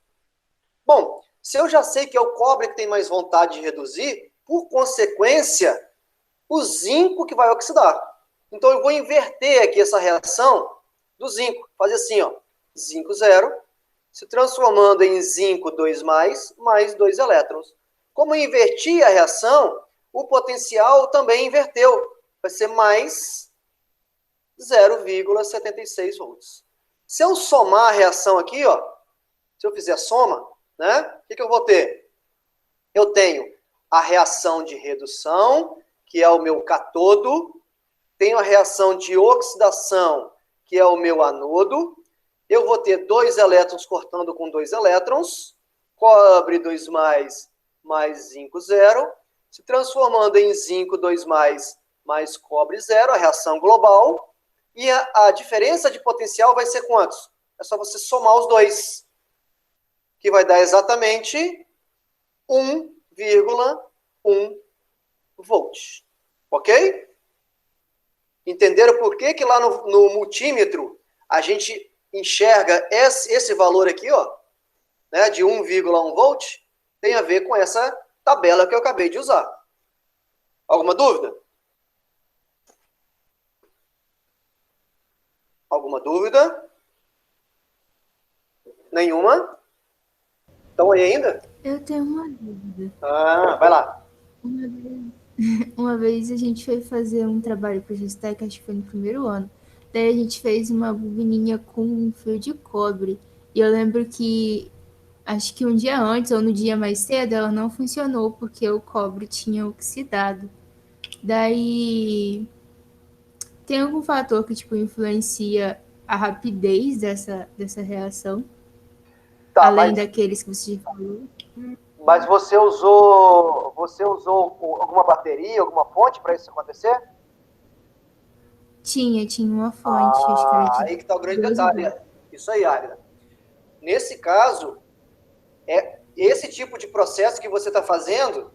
Bom, se eu já sei que é o cobre que tem mais vontade de reduzir, por consequência, o zinco que vai oxidar. Então, eu vou inverter aqui essa reação do zinco. Fazer assim, ó, zinco 0, se transformando em zinco 2+, mais 2 elétrons. Como eu inverti a reação, o potencial também inverteu. Vai ser mais 0,76 volts. Se eu somar a reação aqui, ó, se eu fizer a soma, né, o que eu vou ter? Eu tenho a reação de redução, que é o meu catodo, tenho a reação de oxidação, que é o meu anodo, eu vou ter 2 elétrons cortando com 2 elétrons, cobre 2+, mais zinco 0, se transformando em zinco 2+, mais cobre 0, a reação global, e a diferença de potencial vai ser quantos? É só você somar os dois, que vai dar exatamente 1,1 volt. Ok? Entenderam por que lá no multímetro a gente enxerga esse valor aqui, ó, né, de 1,1 volt? Tem a ver com essa tabela que eu acabei de usar. Alguma dúvida? Alguma dúvida? Nenhuma? Estão aí ainda? Eu tenho uma dúvida. Ah, vai lá. Uma vez a gente foi fazer um trabalho para o Gestec, acho que foi no primeiro ano. Daí a gente fez uma bobininha com um fio de cobre. E eu lembro que, acho que um dia antes ou no dia mais cedo, ela não funcionou porque o cobre tinha oxidado. Daí, tem algum fator que, tipo, influencia a rapidez dessa reação? Tá, além daqueles que você já falou? Mas você usou alguma bateria, alguma fonte para isso acontecer? Tinha uma fonte, acho que era de Aí que está o grande 12 detalhe. volts. Isso aí, Águida. Nesse caso, esse tipo de processo que você está fazendo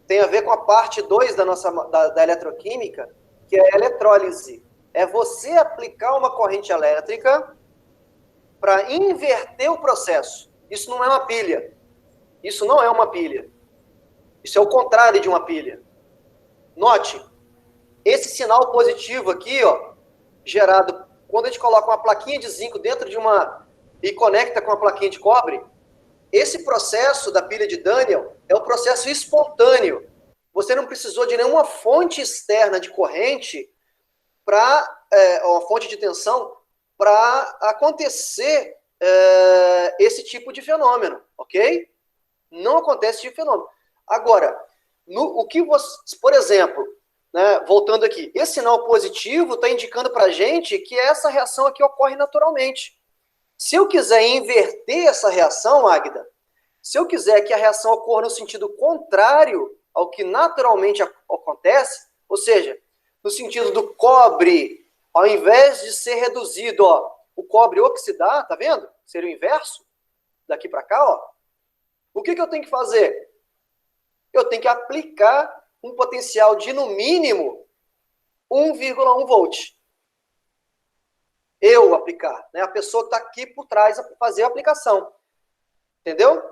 tem a ver com a parte 2 da eletroquímica, que é a eletrólise. É você aplicar uma corrente elétrica para inverter o processo. Isso não é uma pilha. Isso não é uma pilha. Isso é o contrário de uma pilha. Note, esse sinal positivo aqui, ó, gerado quando a gente coloca uma plaquinha de zinco dentro de e conecta com uma plaquinha de cobre, esse processo da pilha de Daniel é um processo espontâneo. Você não precisou de nenhuma fonte externa de corrente uma fonte de tensão para acontecer esse tipo de fenômeno, ok? Não acontece esse tipo de fenômeno. Agora, por exemplo, né, voltando aqui, esse sinal positivo está indicando para a gente que essa reação aqui ocorre naturalmente. Se eu quiser inverter essa reação, Águida, se eu quiser que a reação ocorra no sentido contrário ao que naturalmente acontece, ou seja, no sentido do cobre, ao invés de ser reduzido, ó, o cobre oxidar, tá vendo? Seria o inverso, daqui para cá, ó. O que eu tenho que fazer? Eu tenho que aplicar um potencial de, no mínimo, 1,1 volt. Eu aplicar, né? A pessoa que está aqui por trás fazer a aplicação. Entendeu?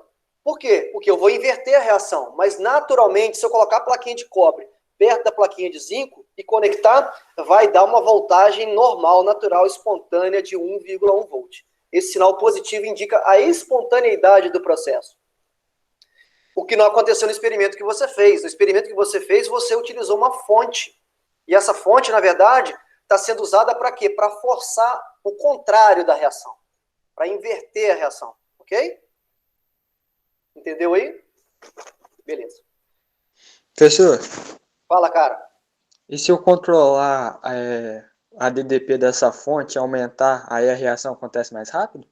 Por quê? Porque eu vou inverter a reação. Mas, naturalmente, se eu colocar a plaquinha de cobre perto da plaquinha de zinco e conectar, vai dar uma voltagem normal, natural, espontânea de 1,1 volt. Esse sinal positivo indica a espontaneidade do processo. O que não aconteceu no experimento que você fez. No experimento que você fez, você utilizou uma fonte. E essa fonte, na verdade, está sendo usada para quê? Para forçar o contrário da reação. Para inverter a reação. Ok? Entendeu aí? Beleza. Professor, Fala, cara. e se eu controlar a DDP dessa fonte, aumentar, aí a reação acontece mais rápido?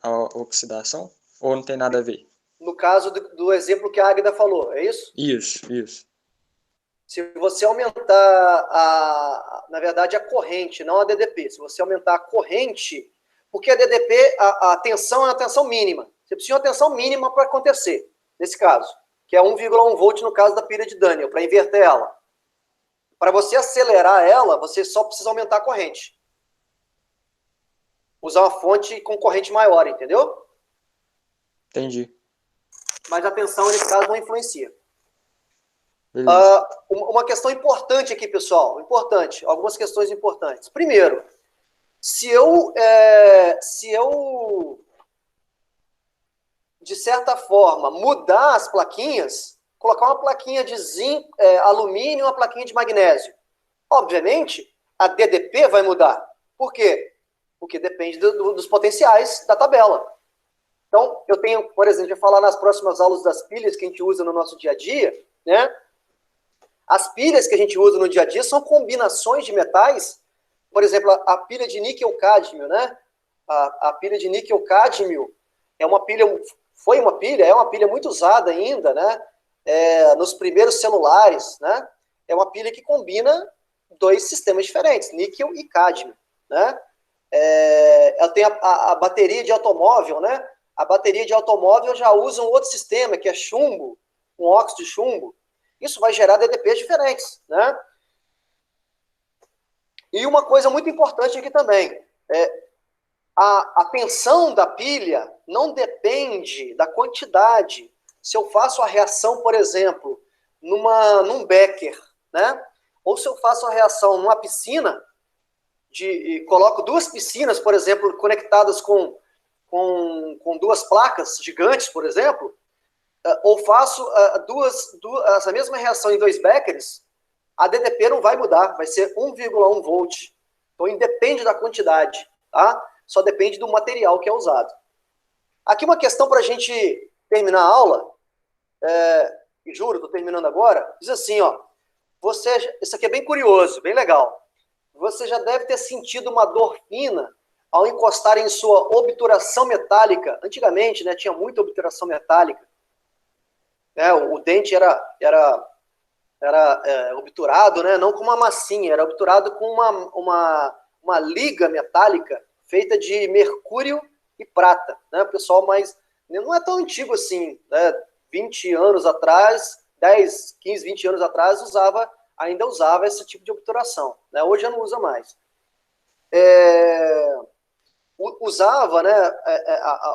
A oxidação? Ou não tem nada a ver? No caso do exemplo que a Águida falou, é isso? Isso. Se você aumentar, na verdade, a corrente, não a DDP. Se você aumentar a corrente, porque a DDP, a tensão é uma tensão mínima. Você precisa de uma tensão mínima para acontecer, nesse caso, que é 1,1 volt no caso da pilha de Daniel, para inverter ela. Para você acelerar ela, você só precisa aumentar a corrente. Usar uma fonte com corrente maior, entendeu? Entendi. Mas a tensão, nesse caso, não influencia. Beleza. Uma questão importante aqui, pessoal. Importante. Algumas questões importantes. Primeiro, se eu de certa forma, mudar as plaquinhas, colocar uma plaquinha de zinco, alumínio e uma plaquinha de magnésio. Obviamente, a DDP vai mudar. Por quê? Porque depende dos potenciais da tabela. Então, eu tenho, por exemplo, eu vou falar nas próximas aulas das pilhas que a gente usa no nosso dia a dia, né? As pilhas que a gente usa no dia a dia são combinações de metais. Por exemplo, a pilha de níquel-cádmio, né? A pilha de níquel-cádmio é uma pilha muito usada ainda, né? Nos primeiros celulares, né? É uma pilha que combina dois sistemas diferentes, níquel e cádmio, né? Eu tenho a bateria de automóvel, né? A bateria de automóvel já usa um outro sistema, que é chumbo, um óxido de chumbo. Isso vai gerar DDPs diferentes, né? E uma coisa muito importante aqui também, a tensão da pilha não depende da quantidade. Se eu faço a reação, por exemplo, num becker, né? Ou se eu faço a reação numa piscina, coloco duas piscinas, por exemplo, conectadas com duas placas gigantes, por exemplo, ou faço essa mesma reação em 2 beckers, a DDP não vai mudar, vai ser 1,1 volt. Então, independe da quantidade, tá? Só depende do material que é usado. Aqui uma questão para a gente terminar a aula, juro, estou terminando agora, diz assim, ó, isso aqui é bem curioso, bem legal. Você já deve ter sentido uma dor fina ao encostar em sua obturação metálica. Antigamente, né, tinha muita obturação metálica. O dente era obturado, né, não com uma massinha, era obturado com uma liga metálica feita de mercúrio e prata. Né? O pessoal não é tão antigo assim, né? 20 anos atrás, 10, 15, 20 anos atrás, ainda usava esse tipo de obturação. Né? Hoje já não usa mais. Usava, né,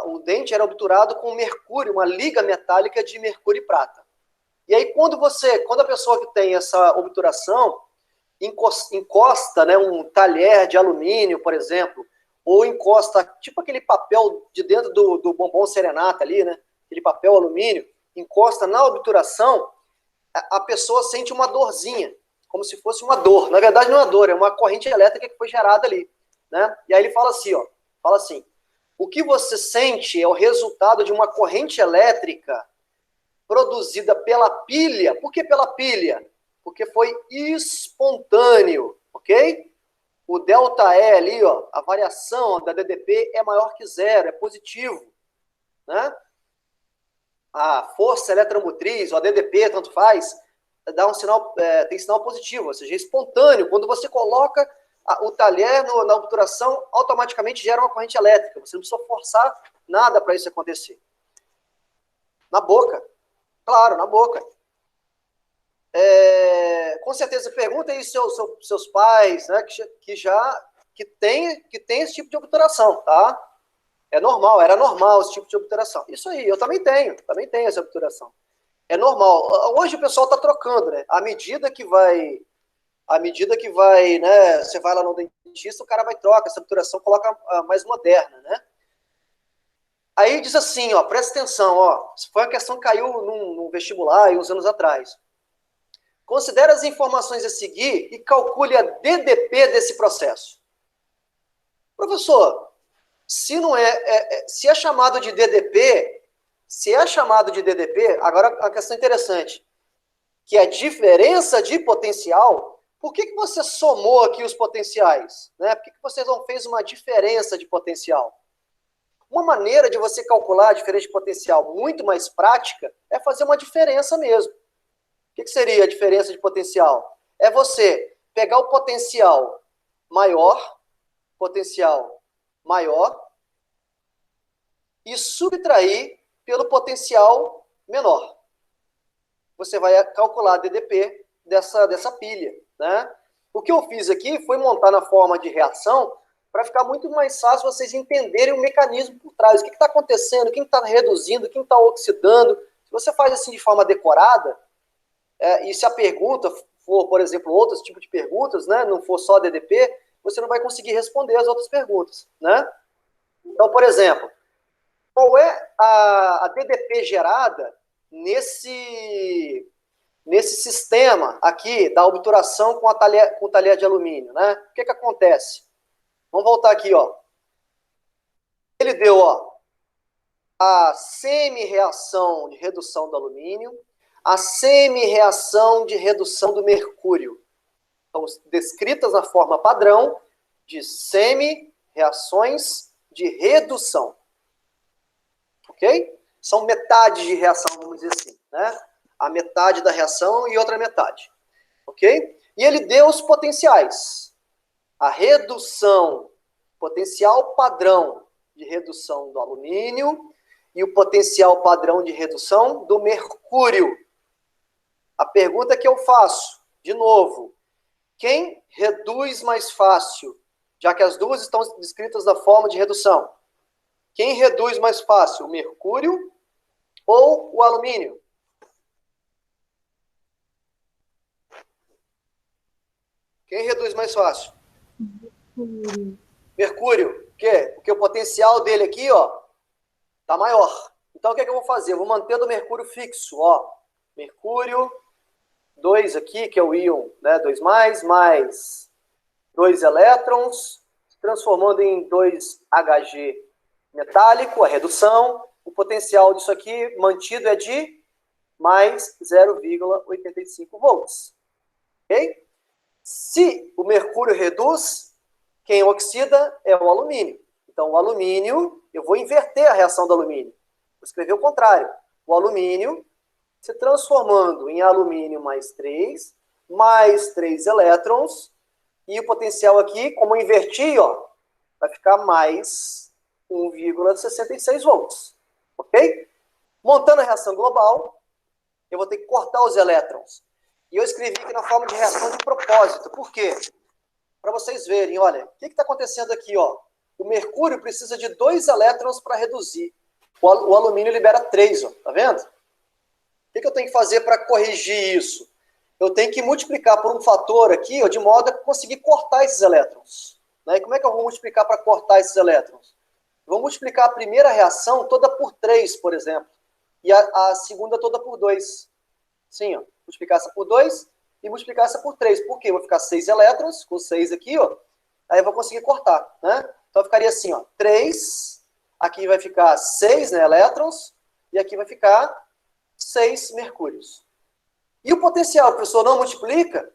o dente era obturado com mercúrio, uma liga metálica de mercúrio e prata. E aí, quando a pessoa que tem essa obturação encosta, né, um talher de alumínio, por exemplo, ou encosta, tipo aquele papel de dentro do bombom serenata ali, né, aquele papel alumínio, encosta na obturação, a pessoa sente uma dorzinha, como se fosse uma dor. Na verdade, não é uma dor, é uma corrente elétrica que foi gerada ali. Né? E aí ele fala assim, o que você sente é o resultado de uma corrente elétrica produzida pela pilha. Por que pela pilha? Porque foi espontâneo, ok? O ΔE ali, ó, a variação da DDP é maior que 0, é positivo. Né? A força eletromotriz, ou a DDP, tanto faz, dá um sinal, tem sinal positivo, ou seja, é espontâneo. Quando você coloca o talher na obturação, automaticamente gera uma corrente elétrica. Você não precisa forçar nada para isso acontecer. Na boca. Claro, na boca. Com certeza, pergunta aí seus pais, né, que tem esse tipo de obturação, tá? Era normal esse tipo de obturação. Isso aí, eu também tenho essa obturação. É normal. Hoje o pessoal está trocando, né? À medida que vai, né, você vai lá no dentista, o cara vai trocar essa obturação, coloca a mais moderna, né? Aí diz assim, ó, presta atenção, ó, foi uma questão que caiu num vestibular uns anos atrás. Considere as informações a seguir e calcule a DDP desse processo. Professor, se é chamado de DDP, agora a questão interessante, que é a diferença de potencial, por que você somou aqui os potenciais? Né? Por que você não fez uma diferença de potencial? Uma maneira de você calcular a diferença de potencial muito mais prática é fazer uma diferença mesmo. O que seria a diferença de potencial? É você pegar o potencial maior, e subtrair pelo potencial menor. Você vai calcular a DDP dessa pilha. Né? O que eu fiz aqui foi montar na forma de reação para ficar muito mais fácil vocês entenderem o mecanismo por trás. O que está acontecendo, quem está reduzindo, quem está oxidando. Se você faz assim de forma decorada, e se a pergunta for, por exemplo, outros tipos de perguntas, né, não for só DDP, você não vai conseguir responder as outras perguntas. Né? Então, por exemplo, qual é a DDP gerada nesse sistema aqui da obturação com o talher de alumínio, né? O que acontece? Vamos voltar aqui, ó. Ele deu, ó, a semi-reação de redução do alumínio, a semi-reação de redução do mercúrio. Estão descritas na forma padrão de semi-reações de redução. Ok? São metades de reação, vamos dizer assim, né? A metade da reação e outra metade. Ok? E ele deu os potenciais. A redução, potencial padrão de redução do alumínio e o potencial padrão de redução do mercúrio. A pergunta que eu faço, de novo, quem reduz mais fácil, já que as duas estão descritas na forma de redução? Quem reduz mais fácil, o mercúrio ou o alumínio? Quem reduz mais fácil? Mercúrio. Por quê? Porque o potencial dele aqui, ó, tá maior. Então, o que é que eu vou fazer? Eu vou manter o mercúrio fixo, ó. Mercúrio, 2 aqui, que é o íon, né, 2+, mais 2 elétrons, transformando em 2Hg metálico, a redução. O potencial disso aqui mantido é de mais 0,85 volts. Ok? Se o mercúrio reduz, quem oxida é o alumínio. Então, o alumínio, eu vou inverter a reação do alumínio. Vou escrever o contrário. O alumínio se transformando em alumínio mais 3 elétrons, e o potencial aqui, como eu inverti, ó, vai ficar mais 1,66 volts. Ok? Montando a reação global, eu vou ter que cortar os elétrons. E eu escrevi aqui na forma de reação de propósito. Por quê? Para vocês verem, olha, o que está acontecendo aqui, ó? O mercúrio precisa de 2 elétrons para reduzir. O alumínio libera 3, ó, tá vendo? O que eu tenho que fazer para corrigir isso? Eu tenho que multiplicar por um fator aqui, ó, de modo a conseguir cortar esses elétrons. Né? E como é que eu vou multiplicar para cortar esses elétrons? Eu vou multiplicar a primeira reação toda por 3, por exemplo, e a segunda toda por 2. Sim, ó, multiplicar essa por 2 e multiplicar essa por 3. Por quê? Eu vou ficar 6 elétrons, com 6 aqui, ó, aí eu vou conseguir cortar, né? Então ficaria assim, ó, 3, aqui vai ficar 6, né, elétrons, e aqui vai ficar 6 mercúrios. E o potencial, professor, não multiplica?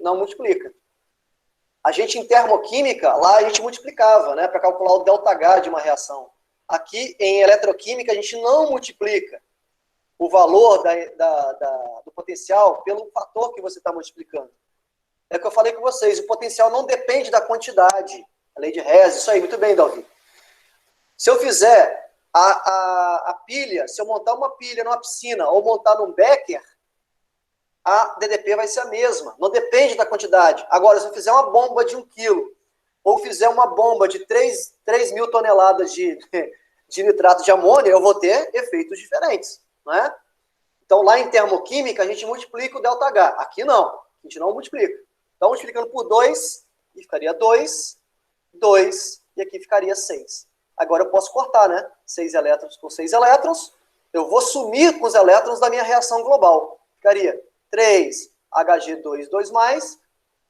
Não multiplica. A gente, em termoquímica, lá a gente multiplicava, né, para calcular o ΔH de uma reação. Aqui, em eletroquímica, a gente não multiplica o valor do potencial pelo fator que você está multiplicando. É o que eu falei com vocês, o potencial não depende da quantidade. A lei de Hess, isso aí, muito bem, Davi. Se eu fizer a pilha, se eu montar uma pilha numa piscina ou montar num becker, a DDP vai ser a mesma, não depende da quantidade. Agora, se eu fizer uma bomba de 1 kg, ou fizer uma bomba de 3.000 toneladas de nitrato de amônio, eu vou ter efeitos diferentes, não é? Então, lá em termoquímica, a gente multiplica o ΔH. Aqui não, a gente não multiplica. Então, multiplicando por 2, e ficaria 2, 2, e aqui ficaria 6. Agora eu posso cortar, né? 6 elétrons com 6 elétrons, eu vou sumir com os elétrons da minha reação global. Ficaria 3 Hg2, 2+,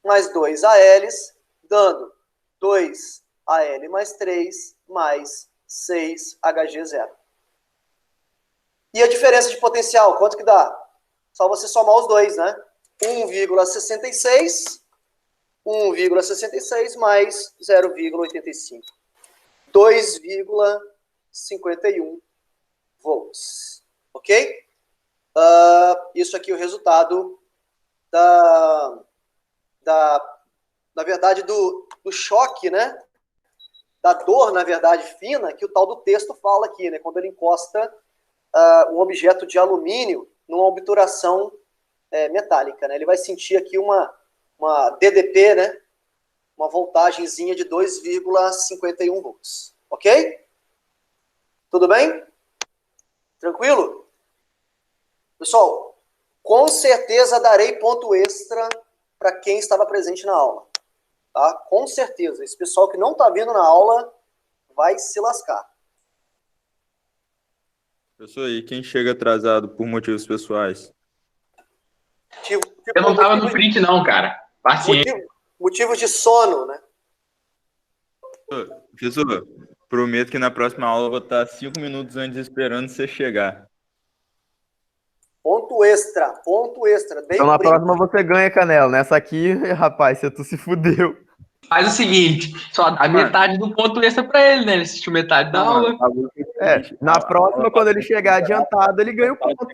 mais 2 ALs, dando 2 AL mais 3, mais 6 Hg0. E a diferença de potencial, quanto que dá? Só você somar os dois, né? 1,66 mais 0,85. 2,51 volts. Ok? Isso aqui é o resultado na verdade, do choque, né? Da dor, na verdade, fina, que o tal do texto fala aqui, né? Quando ele encosta um objeto de alumínio numa obturação metálica, né? Ele vai sentir aqui uma DDP, né? Uma voltagenzinha de 2,51 volts. Ok? Tudo bem? Tranquilo? Pessoal, com certeza darei ponto extra para quem estava presente na aula. Tá? Com certeza. Esse pessoal que não está vindo na aula vai se lascar. Professor, e quem chega atrasado por motivos pessoais? Eu não tava no print, não, cara. Paciência. Motivos de sono, né? Professor, prometo que na próxima aula eu vou estar 5 minutos antes esperando você chegar. Ponto extra. Dei Então na print. próxima você ganha, Canela. Nessa aqui, rapaz, tu se fudeu. Faz o seguinte, só dá metade do ponto extra pra ele, né? Ele assistiu metade da aula. Na próxima, quando ele chegar adiantado, ele ganha o ponto.